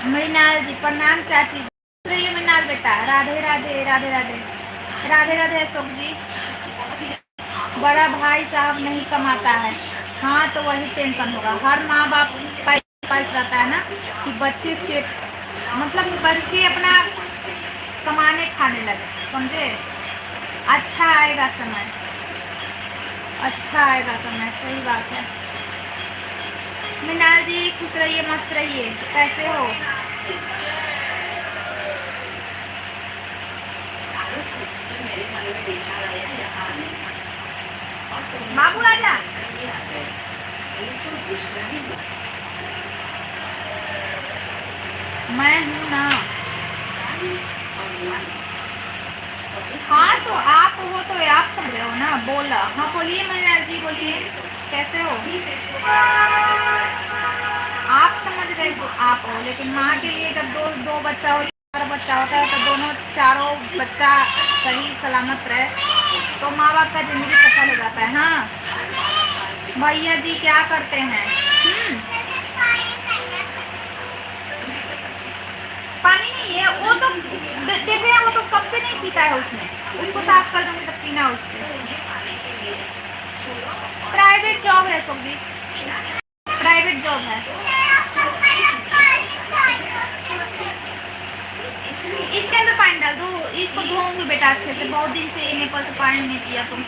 मृणाल जी प्रणाम, चाची रहिए। मृणाल बेटा राधे राधे राधे राधे राधे राधे। अशोक जी बड़ा भाई साहब नहीं कमाता है, हाँ तो वही टेंशन होगा। हर माँ बाप का पास रहता है ना कि बच्चे से मतलब बच्चे अपना कमाने खाने लगे, समझे? अच्छा आएगा समय, अच्छा आएगा समय, सही बात है। मृणाल जी खुश रहिए, मस्त रहिए। कैसे हो? बाबू आजा। मैं हूँ ना। हाँ तो आप हो तो आप समझ रहे हो ना, बोला। हाँ बोलिए मृणाल जी, बोलिए कैसे हो? आप समझ रहे हो आप हो, लेकिन माँ के लिए जब दो दो बच्चा हो, चार बच्चा होता है तो दोनों चारों बच्चा सही सलामत रहे तो माँ बाप का ज़िंदगी सफल हो जाता है। हाँ भैया जी क्या करते हैं? पानी नहीं है वो तो देख रहे हैं, वो तो कब से नहीं पीता है, उसमें उसको साफ कर दूंगी तब पीना उससे। प्राइवेट जॉब है सब्जी, प्राइवेट जॉब है। इसके अंदर पानी डाल दो, इसको धोऊंगी बेटा अच्छे से, बहुत दिन से नेपाल से पानी नहीं पिया तुम।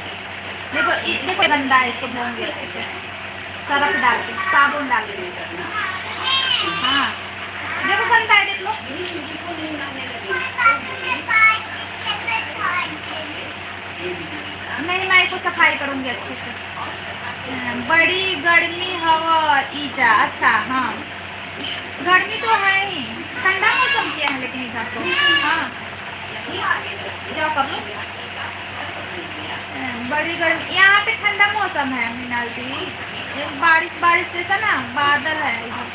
देखो देखो गंदा है, इसको धोऊंगी अच्छे से, सरफ डाल के, साबुन डाल के। हाँ देखो गंदा है, देख लो। नहीं मैं इसको सफाई करूंगी अच्छे से। बड़ी गर्मी हवा ईजा, अच्छा हाँ गर्मी तो है ही, ठंडा मौसम किया है लेकिन इधर तो। हाँ जाओ कर लो। बड़ी गर्मी, यहाँ पे ठंडा मौसम है मीनाल जी, बारिश बारिश जैसा ना बादल है इधर,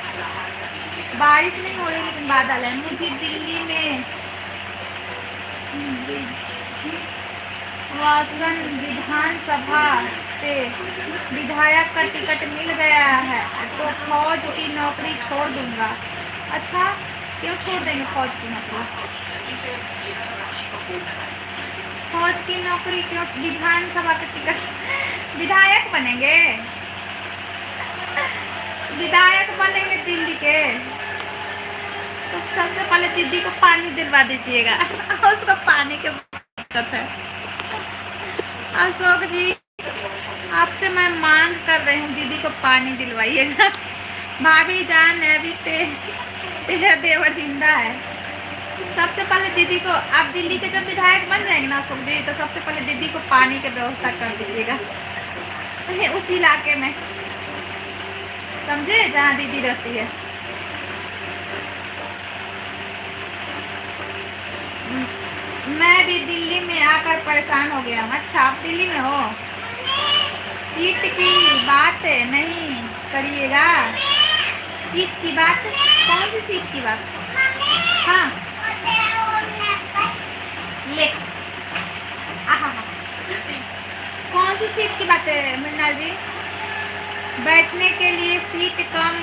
बारिश नहीं हो रही लेकिन बादल है। मुझे दिल्ली में वासन विधानसभा से विधायक का टिकट मिल गया है तो फौज की नौकरी छोड़ दूंगा। अच्छा क्यों छोड़ देंगे फौज की नौकरी? फौज की नौकरी क्यों? विधानसभा के टिकट, विधायक बनेंगे, विधायक बनेंगे दिल्ली के तो सबसे पहले दीदी को पानी दिलवा दीजिएगा उसको पानी की दिक्कत है। अशोक जी आपसे मैं मांग कर रही हूँ, दीदी को पानी दिलवाइएगा। भाभी जान अभी तेरा देवर जिंदा है। सबसे पहले दीदी को, आप दिल्ली के जब विधायक बन जाएंगे ना अशोक जी, तो सबसे पहले दीदी को पानी की व्यवस्था कर दीजिएगा उसी इलाके में, समझे, जहाँ दीदी रहती है। मैं भी दिल्ली में आकर परेशान हो गया हूँ। अच्छा आप दिल्ली में हो? सीट की बात नहीं करिएगा, सीट की बात, कौन सी सीट की बात? हाँ ले कौन सी सीट की बात है मृणाल जी? बैठने के लिए सीट कम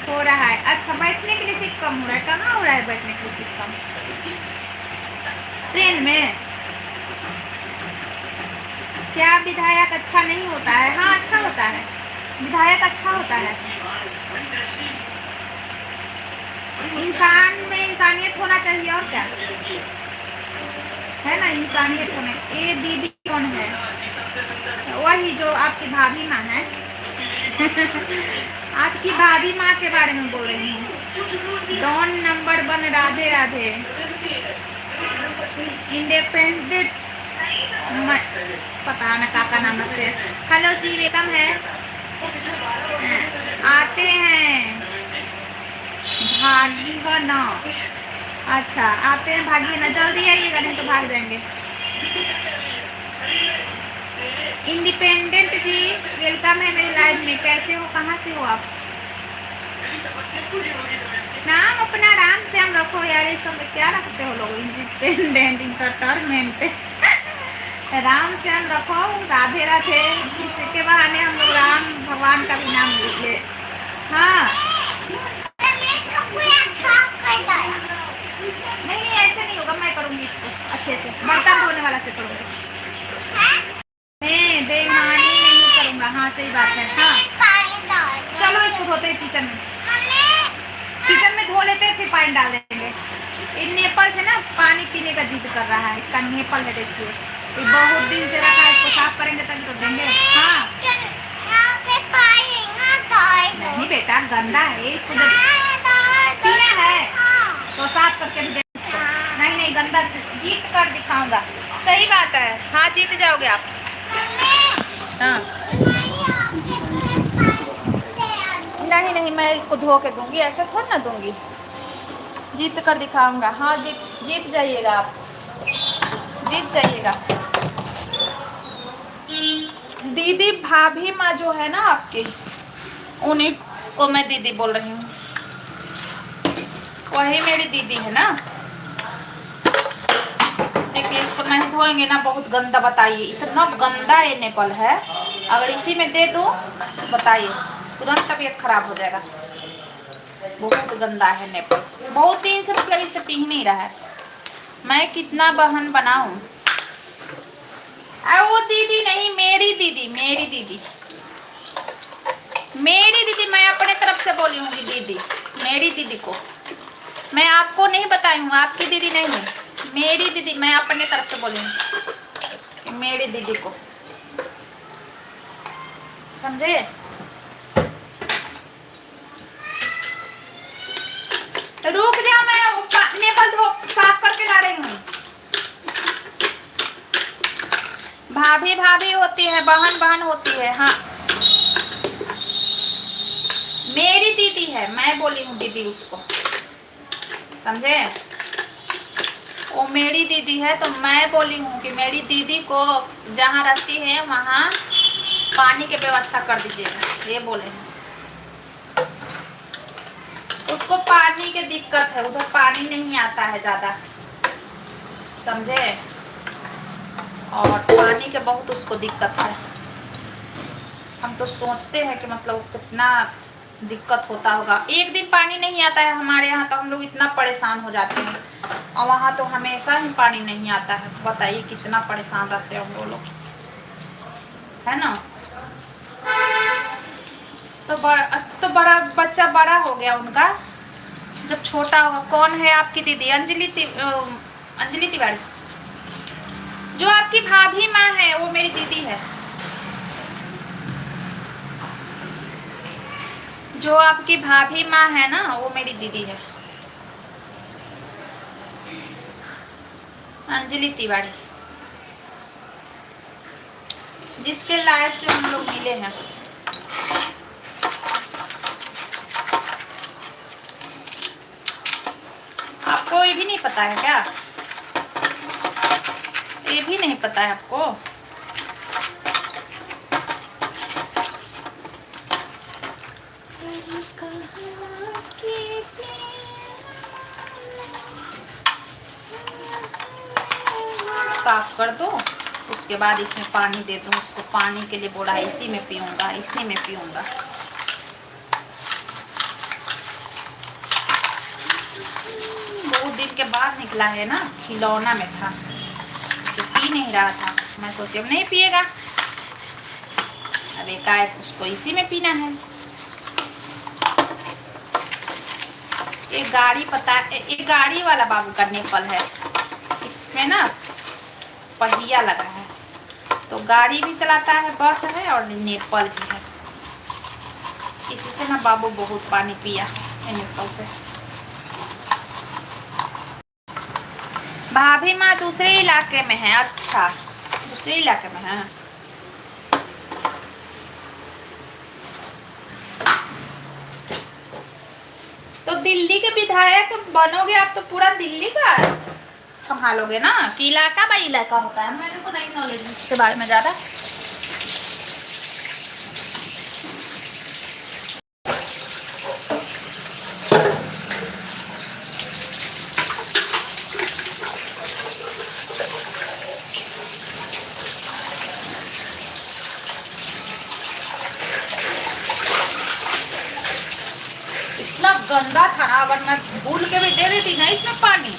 हो रहा है। अच्छा बैठने के लिए सीट कम हो रहा है, कहाँ हो रहा है बैठने के लिए सीट कम? ट्रेन में? क्या विधायक अच्छा नहीं होता है? हाँ अच्छा होता है, विधायक अच्छा होता है। इंसान में इंसानियत होना चाहिए, और क्या है ना, इंसानियत होने। ये दीदी कौन है? वही जो आपकी भाभी माँ है आपकी भाभी माँ के बारे में बोल रही हूँ। Don number 1 Radhe Radhe. Independent पता ना का नाम रखते हैं। हेलो जी वेलकम है। आते हैं भागी हो ना? अच्छा आते हैं भागी ना, जल्दी आइएगा नहीं तो भाग जाएंगे। इंडिपेंडेंट जी वेलकम है मेरी लाइव में। कैसे हो, कहाँ से हो आप? नाम अपना आराम से हम रखो यार, इस सब क्या रखते हो लोग? इंडिपेंडेंट इंटरटेनमेंट राम से हम रखो, राधे राधे, इसके बहाने हम लोग राम भगवान का भी नाम लिख ले। हाँ नहीं ऐसे नहीं होगा, मैं करूँगी इसको अच्छे से, बर्तन धोने वाला से करूँगी, नहीं बेईमानी नहीं करूँगा। हाँ सही बात है। हाँ चलो इसको धोते हैं किचन में, किचन में धो लेते हैं फिर पानी डाल देंगे। इन नेपाल से ना पानी पीने का जिद कर रहा है, इसका नेपाल है देखिए, ये बहुत दिन से रखा है, इसको साफ करेंगे तभी तो देंगे। हाँ नहीं बेटा गंदा है, इसको जब पीना है तो साफ करके भी देंगे। नहीं नहीं गंदा, जीत कर दिखाऊंगा। सही बात है, हाँ जीत जाओगे आप। हाँ नहीं नहीं मैं इसको धो के दूंगी, ऐसा थोड़ा ना दूंगी, जीत कर दिखाऊंगा। हाँ जीत जाइएगा आप, जीत जाइएगा। दीदी भाभी माँ जो है ना आपकी, उन्हीं को मैं दीदी बोल रही हूँ, वही मेरी दीदी है ना। देखिए इसको नहीं धोएंगे ना बहुत गंदा, बताइए इतना गंदा ये नेपाल है, अगर इसी में दे दो बताइए तुरंत तबीयत खराब हो जाएगा। बहुत गंदा है नेपाल, बहुत दिन से मतलब इसे पी नहीं रहा है। मैं कितना बहन बनाऊं? वो दीदी नहीं, मेरी दीदी, मेरी दीदी, मेरी दीदी, मैं अपने तरफ से बोली हूँ दीदी, मेरी दीदी को मैं आपको नहीं बताई हूँ, आपकी दीदी नहीं है, मेरी दीदी, मैं अपने तरफ से बोली हूँ, मेरी दीदी को, समझे? रुक जा, मैं नेपाल धो साफ करके ला रही हूँ। भाभी भाभी होती है, बहन बहन होती है। हाँ, मेरी दीदी है, मैं बोली हूँ दीदी उसको, समझे? वो मेरी दीदी है, तो मैं बोली हूँ कि मेरी दीदी को जहाँ रहती है वहाँ पानी की व्यवस्था कर दीजिएगा, ये बोले हैं। उसको पानी की दिक्कत है, उधर पानी नहीं आता है ज़्यादा, समझे? और पानी के बहुत उसको दिक्कत है। हम तो सोचते हैं कि मतलब कितना दिक्कत होता होगा। एक दिन पानी नहीं आता है हमारे यहाँ तो हम लोग इतना परेशान हो जाते हैं, और वहाँ तो हमेशा ही पानी नहीं आता है। बताइए कितना परेशान रहते हैं हम लोग, है ना? तो बड़ा बच्चा बड़ा हो गया उनका, जब छोटा होगा। कौन है आपकी दीदी? अंजलि तिवारी। जो आपकी भाभी माँ है वो मेरी दीदी है। जो आपकी भाभी माँ है ना, वो मेरी दीदी है, अंजलि तिवारी, जिसके लाइफ से हम लोग मिले हैं। आपको ये भी नहीं पता है क्या? ये भी नहीं पता है आपको? साफ कर दो, उसके बाद इसमें पानी दे दूँ उसको। पानी के लिए बोला, इसी में पीऊँगा, इसी में पीऊँगा। बहुत दिन के बाद निकला है ना, खिलौना में था, इसे पी नहीं रहा था। मैं सोची अब नहीं पिएगा, अब एकाएक उसको इसी में पीना है। ये गाड़ी ये गाड़ी वाला बाबू का नेपाल है, इसमें ना पहिया लगा है, तो गाड़ी भी चलाता है, बस है और नेपाल भी है। इसी से ना बाबू बहुत पानी पिया है नेपाल से। भाभी माँ दूसरे इलाके में है। अच्छा, दूसरे इलाके में है। तो दिल्ली के विधायक बनोगे आप तो पूरा दिल्ली का संभालोगे ना, कि इलाका बाई इलाका होता है? मैंने को नहीं नॉलेज इसके बारे में ज़्यादा। इतना गंदा था ना, अगर मैं भूल के भी दे देती ना इसमें पानी,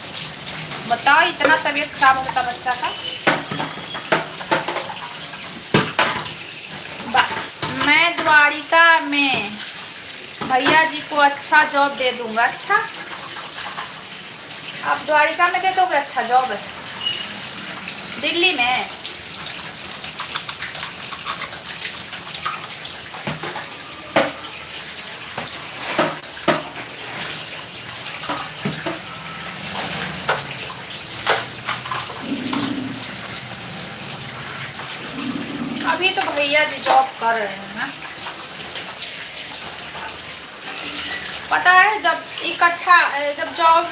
बताओ इतना तबीयत खराब हो जाता बच्चा का। मैं द्वारिका में भैया जी को अच्छा जॉब दे दूंगा। अच्छा, आप द्वारिका में दे दोगे अच्छा जॉब है दिल्ली में? अभी तो भैया जी जॉब कर रहे हैं ना, पता है? जब इकट्ठा, जब जॉब,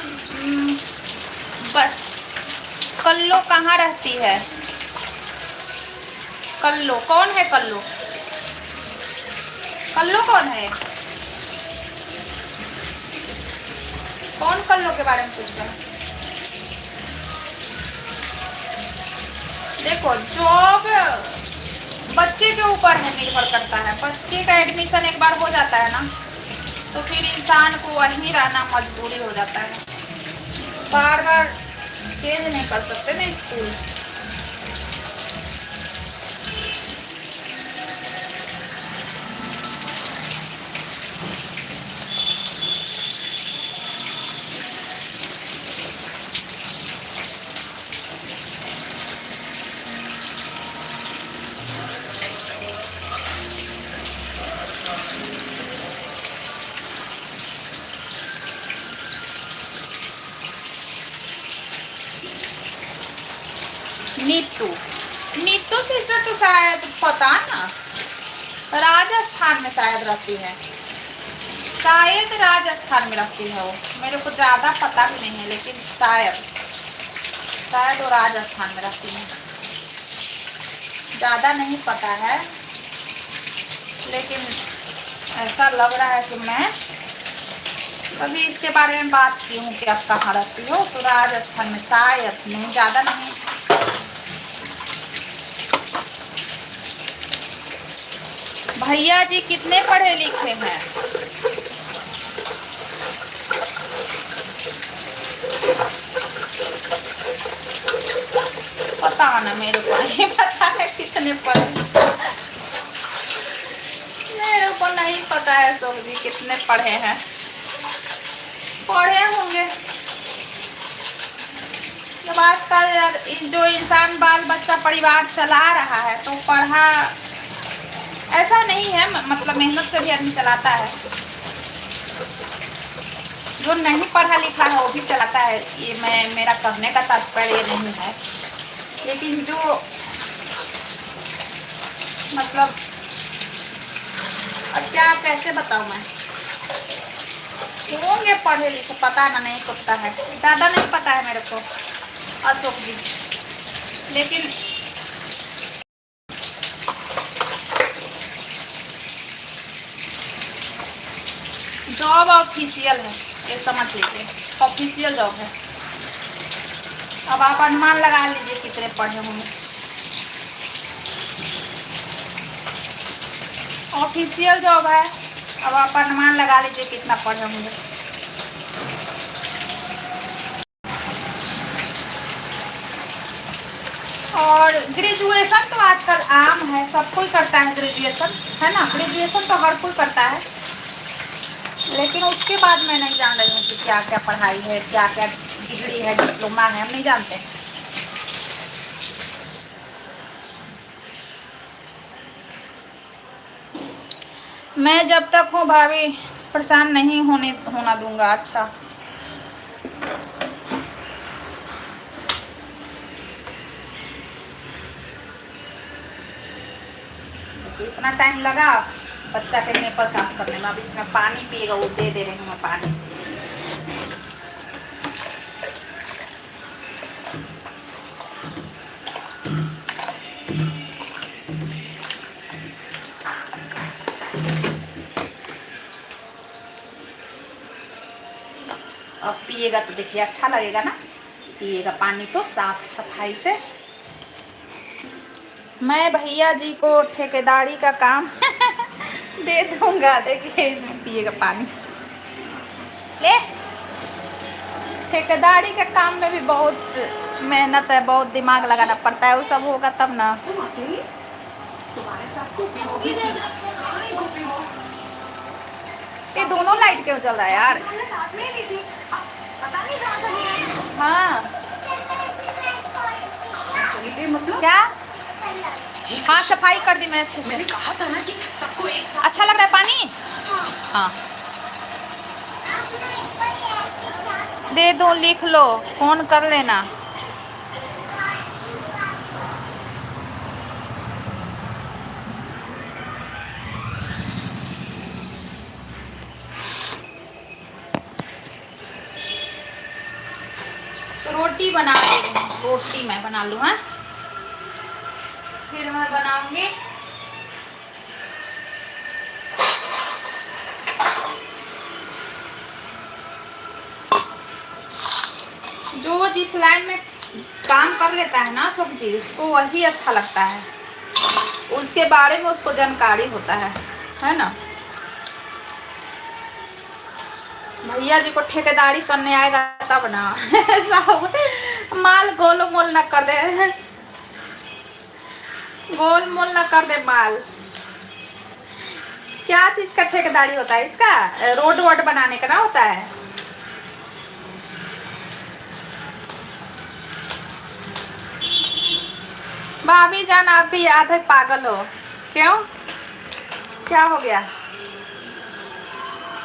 कल्लो कहाँ रहती है? कल्लो कौन है? कल्लो कल्लो कौन है? कौन कल्लो के बारे में पूछ रहा है? देखो, जॉब बच्चे के ऊपर है, निर्भर करता है। बच्चे का एडमिशन एक बार हो जाता है ना, तो फिर इंसान को वहीं रहना मजबूरी हो जाता है, बार बार चेंज नहीं कर सकते ना स्कूल। नीतू सिस्टर तो शायद पता ना, राजस्थान में शायद रहती है, शायद राजस्थान में रहती है वो, मेरे को ज़्यादा पता भी नहीं है, लेकिन शायद वो राजस्थान में रहती है, ज़्यादा नहीं पता है, लेकिन ऐसा लग रहा है कि मैं अभी इसके बारे में बात की हूँ कि आप कहाँ रहती हो, तो राजस्थान में शायद, नहीं ज़्यादा नहीं। भैया जी कितने पढ़े लिखे हैं? पता ना, मेरे को नहीं पता है कितने पढ़े, मेरे को नहीं पता है सोम जी कितने पढ़े हैं, पढ़े होंगे। जब आजकल जो इंसान बाल बच्चा परिवार चला रहा है तो पढ़ा ऐसा नहीं है, मतलब मेहनत से भी आदमी चलाता है, जो नहीं पढ़ा लिखा है वो भी चलाता है, ये मेरा कहने का तात्पर्य नहीं है, लेकिन जो मतलब अब क्या कैसे बताऊँ मैं, होंगे पढ़े लिखे, पता ना, नहीं पता है, ज़्यादा नहीं पता है मेरे को अशोक जी, लेकिन जॉब ऑफिशियल है, ये समझ लीजिए, ऑफिशियल जॉब है। अब आप अनुमान लगा लीजिए कितने पढ़े होंगे, ऑफिशियल जॉब है, अब आप अनुमान लगा लीजिए कितना पढ़े होंगे। और ग्रेजुएशन तो आजकल आम है, सब कोई करता है ग्रेजुएशन, है ना, ग्रेजुएशन तो हर कोई करता है, लेकिन उसके बाद मैं नहीं जान रही हूँ कि क्या क्या पढ़ाई है, क्या क्या डिग्री है, डिप्लोमा है, हम नहीं जानते। मैं जब तक हूँ भाभी परेशान नहीं होना दूंगा। अच्छा इतना टाइम लगा बच्चा के नेपल साफ करने में, अब इसमें पानी पिएगा, वो दे रही हूँ मैं पानी। अब पिएगा तो देखिए अच्छा लगेगा ना, पिएगा पानी तो साफ सफाई से। मैं भैया जी को ठेकेदारी का काम दे दूंगा, देखिए इसमें पिएगा पानी। ले, ठेकेदारी के काम में भी बहुत मेहनत है, बहुत दिमाग लगाना पड़ता है, वो सब होगा तब ना। ये दोनों लाइट क्यों चल रहा है यार? हाँ मतलब क्या? हाँ सफाई कर दी मैंने अच्छे से। मैंने कहा था ना कि सबको एक अच्छा लग रहा है पानी। हाँ दे दो, लिख लो, फोन कर लेना। रोटी बना रही हूँ, रोटी मैं बना लूँ, हाँ फिर मैं बनाऊंगी जो जिस लाइन में काम कर लेता है ना सब्जी, उसको वही अच्छा लगता है, उसके बारे में उसको जानकारी होता है ना। भैया जी को ठेकेदारी करने आएगा तब ना सब माल गोल मोल न कर दे, गोल मोल न कर दे माल। क्या चीज का ठेकेदारी होता है इसका? रोड वोड बनाने का ना होता है। भाभी जान आप भी याद है पागल हो क्यों? क्या हो गया?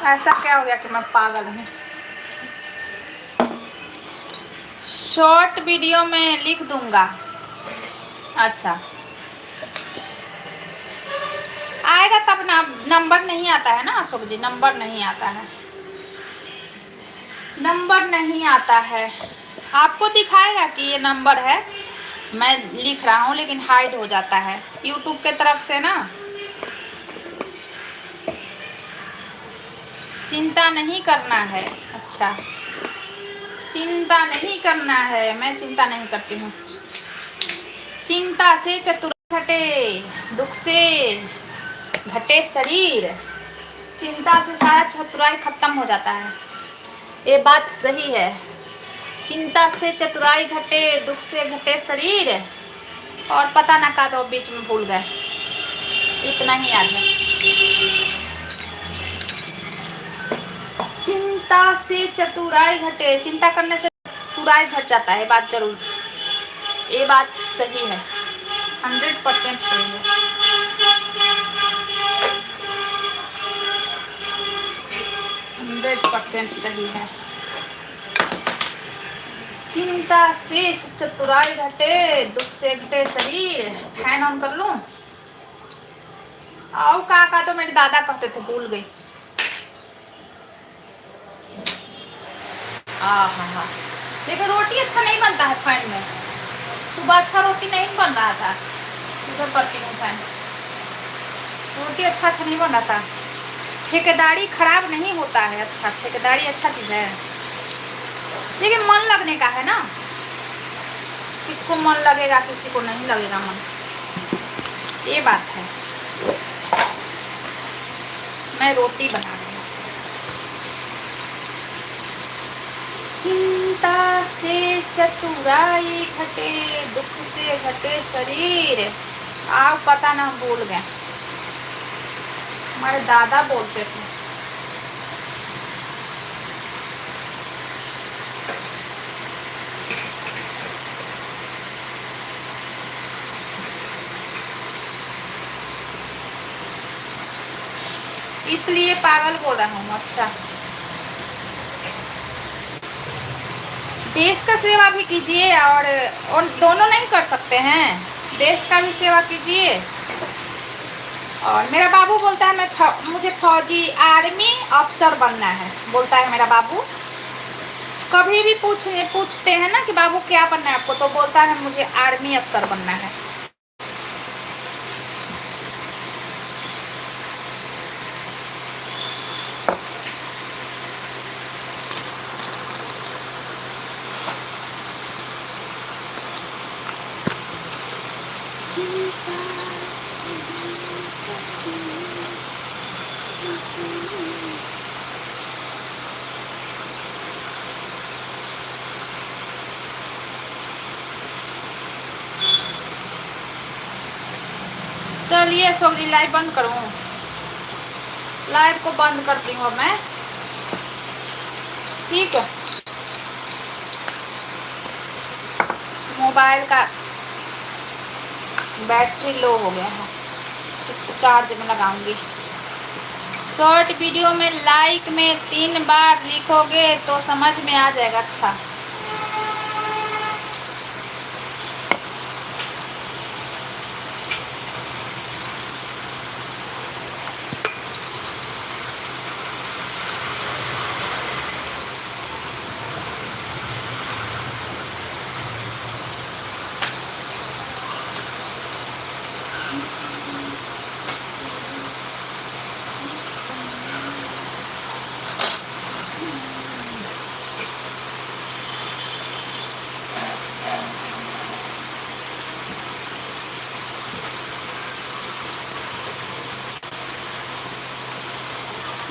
ऐसा क्या हो गया कि मैं पागल हूँ? शॉर्ट वीडियो में लिख दूंगा। अच्छा आएगा तब ना, नंबर नहीं आता है ना अशोक जी, नंबर नहीं आता है, नंबर नहीं आता है। आपको दिखाएगा कि ये नंबर है, मैं लिख रहा हूँ, लेकिन हाइड हो जाता है यूट्यूब के तरफ से ना। चिंता नहीं करना है। अच्छा, चिंता नहीं करना है, मैं चिंता नहीं करती हूँ। चिंता से चतुराई घटे, दुख से घटे शरीर। चिंता से सारा चतुराई खत्म हो जाता है, ये बात सही है। चिंता से चतुराई घटे, दुख से घटे शरीर, और पता ना का तो बीच में भूल गए, इतना ही याद है। चिंता से चतुराई घटे, चिंता करने से चतुराई घट जाता है, बात जरूर, ये बात सही है, 100% सही है। 100% सही है। चिंता से चतुराई घटे, दुख से घटे शरीर। फैन ऑन कर लूं? आओ काका तो मेरे दादा कहते थे, भूल गई। हाँ, लेकिन रोटी अच्छा नहीं बनता है फैन में, सुबह अच्छा रोटी नहीं बन रहा था, उधर करती हूँ फैन, रोटी अच्छा नहीं बन रहा था। ठेकेदारी खराब नहीं होता है, अच्छा ठेकेदारी अच्छा चीज़ है, लेकिन मन लगने का है ना, किसको मन लगेगा किसी को नहीं लगेगा मन, ये बात है। मैं रोटी बना रही हूँ। चिंता से चतुराई घटे, दुख से घटे शरीर। आप पता ना भूल गए, हमारे दादा बोलते थे। इसलिए पागल बोल रहा हूँ। अच्छा, देश का सेवा भी कीजिए, और दोनों नहीं कर सकते हैं, देश का भी सेवा कीजिए। और मेरा बाबू बोलता है मुझे फौजी, आर्मी अफसर बनना है, बोलता है मेरा बाबू। कभी भी पूछते हैं ना कि बाबू क्या बनना है आपको, तो बोलता है मुझे आर्मी अफसर बनना है। चलिए अशोक जी, लाइव बंद करूं? लाइव को बंद करती हूँ मैं, ठीक है। मोबाइल का बैटरी लो हो गया है, इसको चार्ज में लगाऊंगी। शॉर्ट वीडियो में लाइक में 3 बार लिखोगे तो समझ में आ जाएगा। अच्छा,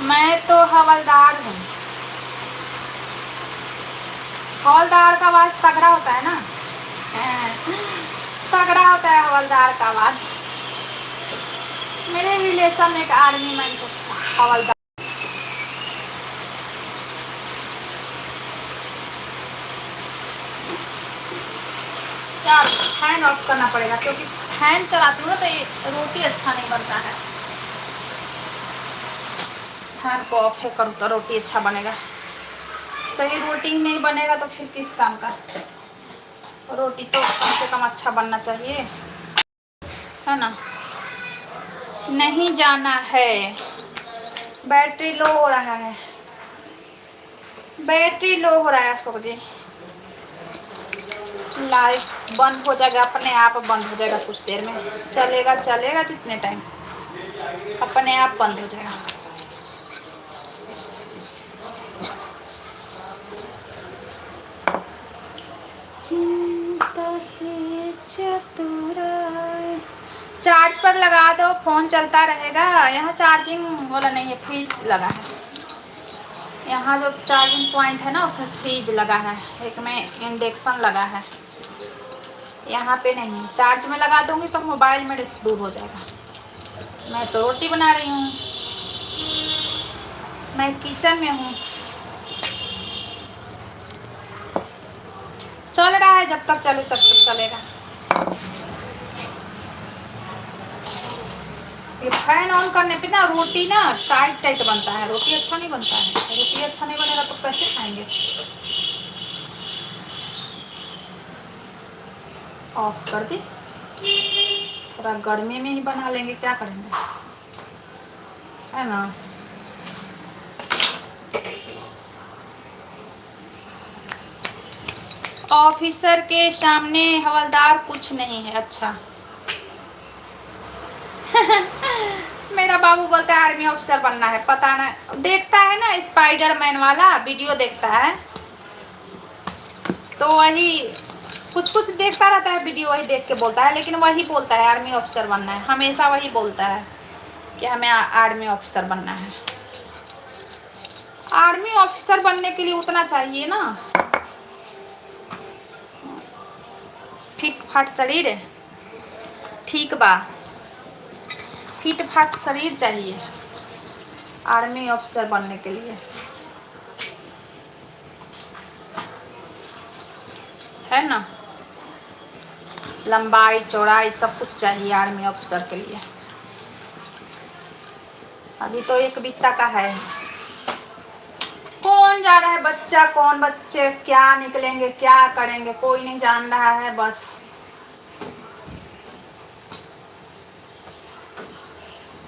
मैं तो हवलदार हूँ। हवलदार का आवाज तगड़ा होता है ना, तगड़ा होता है हवलदार का आवाज। मेरे रिलेशन में एक आर्मी मैन को हवलदार। यार फैन ऑफ करना पड़ेगा, क्योंकि फैन चलाती हूँ ना तो ये रोटी अच्छा नहीं बनता है। फैन को ऑफ है करूँ तो रोटी अच्छा बनेगा, सही रोटी नहीं बनेगा तो फिर किस काम का। रोटी तो कम से कम अच्छा बनना चाहिए, है ना। नहीं जाना है, बैटरी लो हो रहा है, बैटरी लो हो रहा है अशोक जी। लाइव बंद हो जाएगा, अपने आप बंद हो जाएगा कुछ देर में, चलेगा चलेगा जितने टाइम, अपने आप बंद हो जाएगा। चिंता से चतुराई, चार्ज पर लगा दो, फोन चलता रहेगा। यहाँ चार्जिंग वाला नहीं है, फ्रिज लगा है। यहाँ जो चार्जिंग पॉइंट है ना उसमें फ्रिज लगा है, एक में इंडक्शन लगा है। यहाँ पे नहीं, चार्ज में लगा दूंगी तो मोबाइल मेरे से दूर हो जाएगा। मैं तो रोटी बना रही हूँ, मैं किचन में हूँ। चल रहा है, जब तक चले तब तक चलेगा। ये फैन ऑन करने पे ना रोटी ना टाइट टाइट बनता है, रोटी अच्छा नहीं बनता है। रोटी अच्छा नहीं बनेगा तो कैसे खाएंगे। ऑफ कर दी, थोड़ा गर्मी में ही बना लेंगे, क्या करेंगे, है ना। ऑफिसर के सामने हवलदार कुछ नहीं है। अच्छा मेरा बाबू बोलता है आर्मी ऑफिसर बनना है, पता नहीं, देखता है ना स्पाइडरमैन वाला वीडियो देखता है तो वही कुछ कुछ देखता रहता है वीडियो, वही देख के बोलता है। लेकिन वही बोलता है आर्मी ऑफिसर बनना है, हमेशा वही बोलता है कि हमें आर्मी ऑफिसर बनना है। आर्मी ऑफिसर बनने के लिए उतना चाहिए ना, फिट फाट शरीर है, ठीक बा, फिट फाट शरीर चाहिए आर्मी ऑफिसर बनने के लिए, है ना। लंबाई चौड़ाई सब कुछ चाहिए आर्मी ऑफिसर के लिए। अभी तो एक बित्ता का है, कौन जा रहा है बच्चा, कौन बच्चे क्या निकलेंगे क्या करेंगे कोई नहीं जान रहा है, बस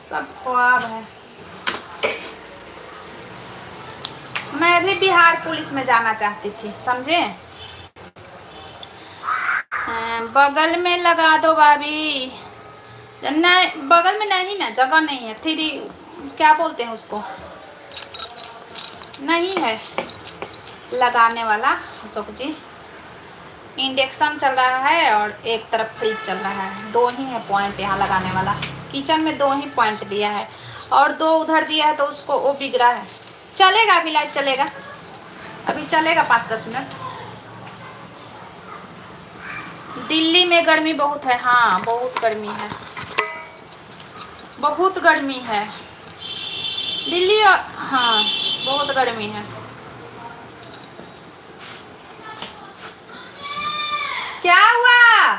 सब ख्वाब है। मैं भी बिहार पुलिस में जाना चाहती थी, समझे। बगल में लगा दो भाभी, नहीं बगल में नहीं ना, जगह नहीं है, थ्री क्या बोलते हैं उसको, नहीं है लगाने वाला अशोक जी। इंडक्शन चल रहा है और एक तरफ फ्रिज चल रहा है, दो ही है पॉइंट यहाँ लगाने वाला। किचन में दो ही पॉइंट दिया है और दो उधर दिया है तो उसको वो बिगड़ा है। चलेगा अभी, लाइट चलेगा, अभी चलेगा 5-10 मिनट। दिल्ली में गर्मी बहुत है, हाँ बहुत गर्मी है, बहुत गर्मी है दिल्ली, हाँ बहुत गर्मी है। क्या हुआ,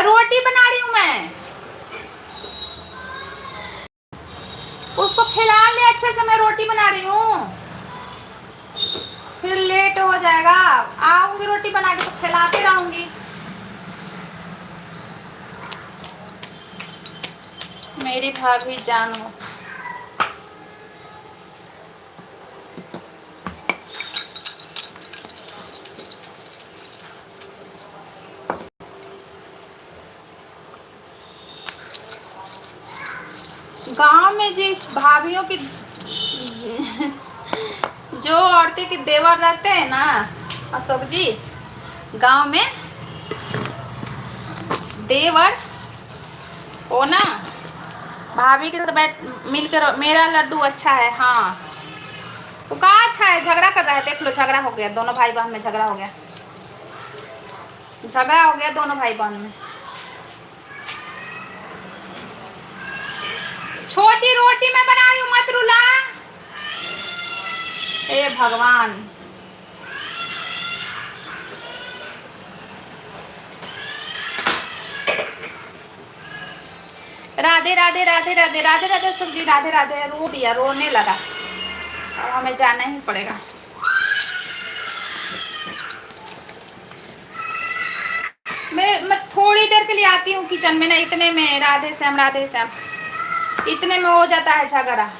रोटी बना रही हूँ मैं, उसको खिला ले अच्छे से, मैं रोटी बना रही हूँ, फिर लेट हो जाएगा। आऊंगी रोटी बना के तो खिलाते रहूंगी। मेरी भाभी जान हो। गांव में जिस भाभीयों की जो औरतें के देवर रहते हैं ना अशोक जी, गांव में देवर हो ना, भाभी के साथ बैठ मिलकर, मेरा लड्डू अच्छा है। हाँ तो कहाँ अच्छा है, झगड़ा कर रहा है, देख लो झगड़ा हो गया, दोनों भाई बहन में झगड़ा हो गया, झगड़ा हो गया दोनों भाई बहन में। छोटी रोटी मैं बना रही हूँ, मत रुला, हे भगवान। राधे राधे राधे राधे राधे राधे सुखजी, राधे राधे। रो दिया, रोने लगा, अब हमें जाना ही पड़ेगा। मैं थोड़ी देर के लिए आती हूँ किचन में ना, इतने में राधे श्याम राधे श्याम, इतने में हो जाता है झगड़ा।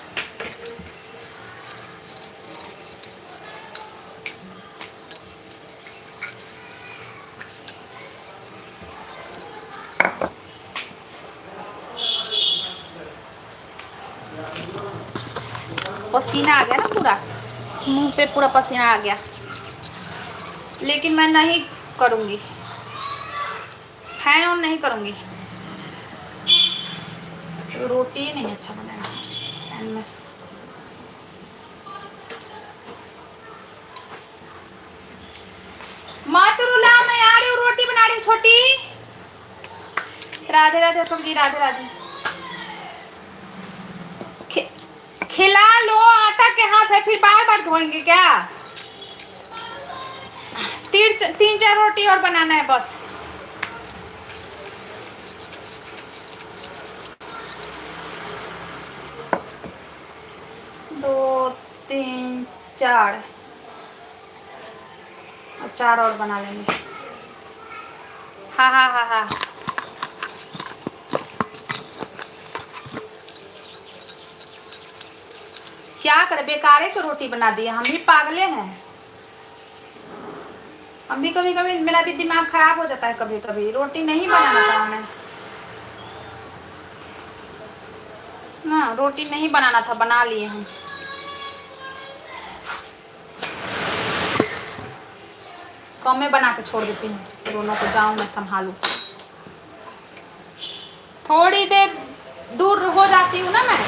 पसीना आ गया ना पूरा, मुंह पे पूरा पसीना आ गया, लेकिन मैं नहीं करूँगी, फैन ऑन नहीं करूँगी। रोटी ही नहीं अच्छा बनाया फैन में। मत रुला, मैं आ रही हूँ, रोटी बना रही हूँ छोटी। राधे राधे सब्जी, राधे राधे। खिला लो, आटा के हाथ है, फिर बार बार धोएंगे क्या? 3-4 रोटी और बनाना है बस। दो, 3, 4 और 4 और बना लेंगे। हाँ हाँ हाँ हाँ। क्या करे, बेकारे तो रोटी बना दी, हम भी पागले हैं। हम भी कभी कभी, मेरा भी दिमाग खराब हो जाता है कभी कभी। रोटी नहीं बनाना था हमें ना, रोटी नहीं बनाना था, बना लिए हम। कम में बना के छोड़ देती हूँ, दोनों को जाऊँ मैं संभालूं। थोड़ी देर दूर हो जाती हूँ ना मैं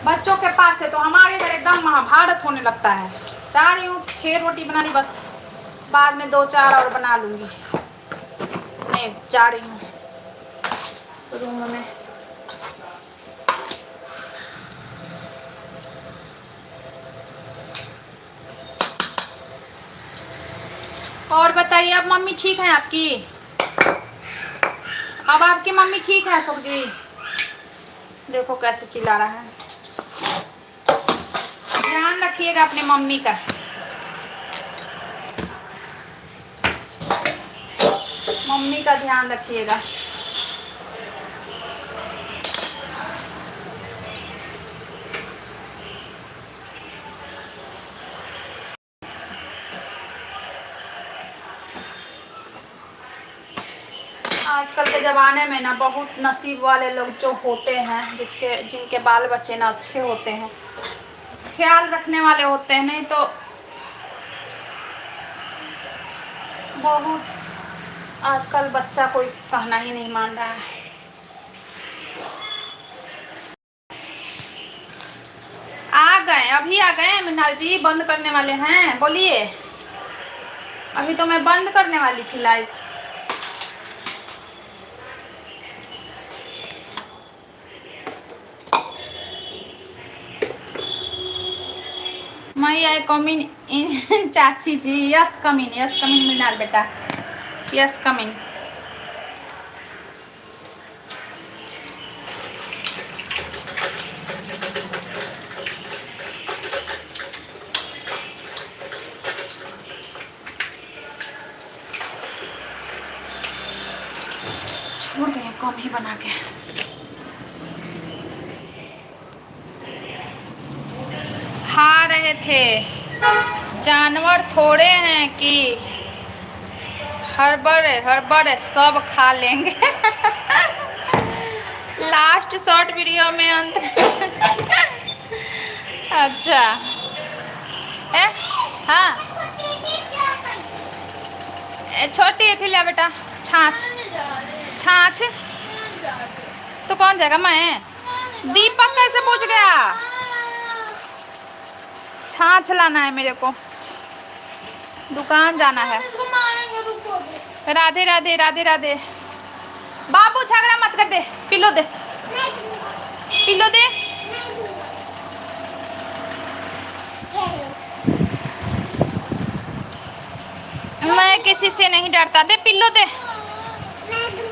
बच्चों के पास से, तो हमारे घर एकदम महाभारत होने लगता है। जा रही हूँ, 6 रोटी बना ली बस, बाद में 2-4 और बना लूँगी। नहीं, जा रही हूँ रूम में। और बताइए, अब मम्मी ठीक है आपकी? अब आपकी मम्मी ठीक है अशोक जी? देखो कैसे चिल्ला रहा है। ध्यान रखिएगा अपने मम्मी का। मम्मी का ध्यान रखिएगा। आजकल के ज़माने में ना बहुत नसीब वाले लोग जो होते हैं, जिनके बाल बच्चे ना अच्छे होते हैं, ख्याल रखने वाले होते हैं, नहीं तो बहुत आजकल बच्चा कोई कहना ही नहीं मान रहा है। आ गए, अभी आ गए मिनाल जी, बंद करने वाले हैं, बोलिए। अभी तो मैं बंद करने वाली थी लाइव। मैं आई कमिंग इन चाची जी, यस कमिंग मिनाल बेटा, यस कमिंग। छोड़ दें, कम ही बना के। खा रहे थे, जानवर थोड़े हैं कि हड़बड़ सब खा लेंगे। लास्ट शॉर्ट वीडियो में अच्छा है, हाँ छोटी थी लिया बेटा, छाछ तो कौन जाएगा? मैं दीपक कैसे पूछ गया? छाछ लाना है मेरे को, दुकान जाना है। राधे राधे राधे राधे। बाबू झगड़ा मत कर, दे पिलो, दे पिलो, दे। मैं किसी से नहीं डरता, दे पिलो, दे।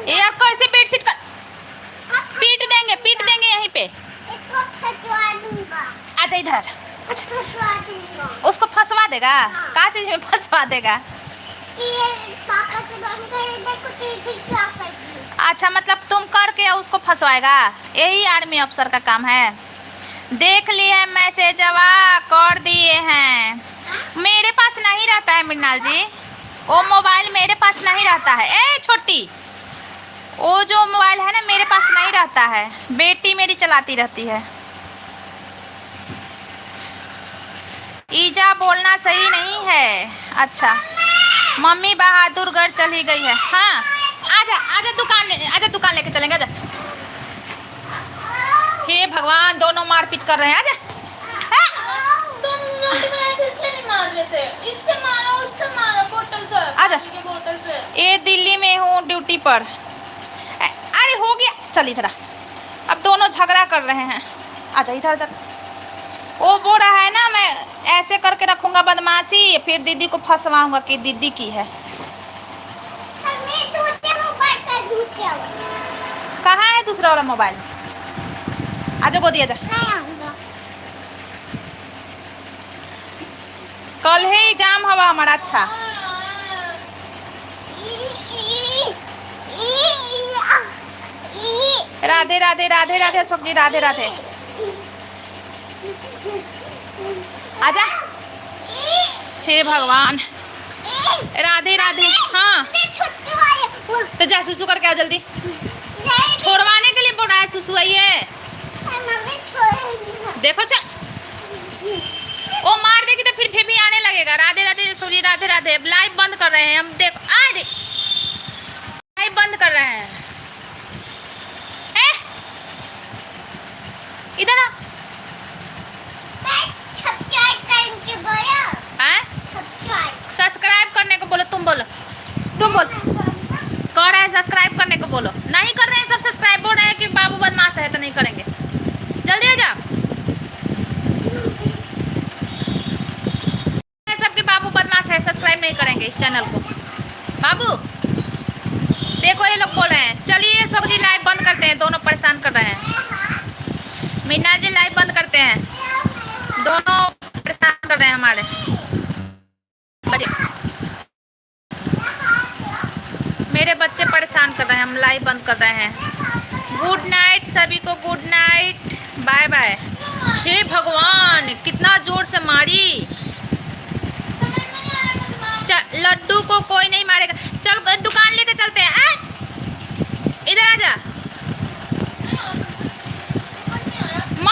ये आपको ऐसे बेडशीट का पीट देंगे यहीं पे। अच्छा इधर आजा, अच्छा उसको फंसवा देगा? क्या चीज में फंसवा देगा? अच्छा, मतलब तुम करके उसको फंसवाएगा, यही आर्मी अफसर का काम है। देख ली है मैसेजवा, कर दिए हैं। मेरे पास नहीं रहता है मृणाल जी, वो मोबाइल मेरे पास नहीं रहता है। ए छोटी, वो जो मोबाइल है ना मेरे पास नहीं रहता है, बेटी मेरी चलाती रहती है। ईजा बोलना सही नहीं है। अच्छा, मम्मी बहादुरगढ़ चली गई है। हाँ आजा आजा दुकान, आजा दुकान लेके चलेंगे, आजा। हे भगवान, दोनों मारपीट कर रहे हैं। आजा। तुम इससे नहीं मार रहे थे, इससे मारो उससे मारो, बोतल से। आजा। बोतल से। ये दिल्ली में हूँ ड्यूटी पर। अरे हो गया, चल इधर आ। अब दोनों झगड़ा कर रहे हैं। आजा इधर आजा। वो बोल रहा है ना मैं ऐसे करके रखूंगा बदमाशी, फिर दीदी को फंसवाऊंगा कि दीदी की है। कहाँ है दूसरा वाला मोबाइल? आजा गोदी आजा। कल ही एग्जाम हवा हमारा। अच्छा राधे राधे राधे राधे अशोक जी, राधे राधे। आजा। हे भगवान, राधे राधे। हाँ तो जा सुसु करके आओ जल्दी। छोड़वाने के लिए बोल रहा है, सुसु आइए। देखो चल, वो मार देगी तो फिर भी आने लगेगा। राधे राधे सोजी, राधे राधे। लाइव बंद कर रहे हैं हम, देखो आज लाइव बंद कर रहे हैं। इधर आ। सब्सक्राइब करने को बोलो, तुम बोलो, तुम बोल। कर रहे हैं सब्सक्राइब करने को बोलो, नहीं कर रहे हैं सब सब्सक्राइब। बोल रहे हैं कि बाबू बदमाश है तो नहीं करेंगे। जल्दी आ जा। सबके बाबू बदमाश है, सब्सक्राइब नहीं करेंगे इस चैनल को। बाबू देखो ये लोग बोल रहे हैं। चलिए सब जी लाइव बंद करते हैं, दोनों परेशान कर रहे हैं। मीना जी लाइव बंद करते हैं, दोनों परेशान कर रहे हैं हमारे। मेरे बच्चे परेशान कर रहे हैं, हम लाइव बंद कर रहे हैं। गुड नाइट सभी को, गुड नाइट, बाय बाय। हे भगवान, कितना जोर से मारी। लड्डू को कोई नहीं मारेगा। चल दुकान लेके चलते हैं। इधर आ जा।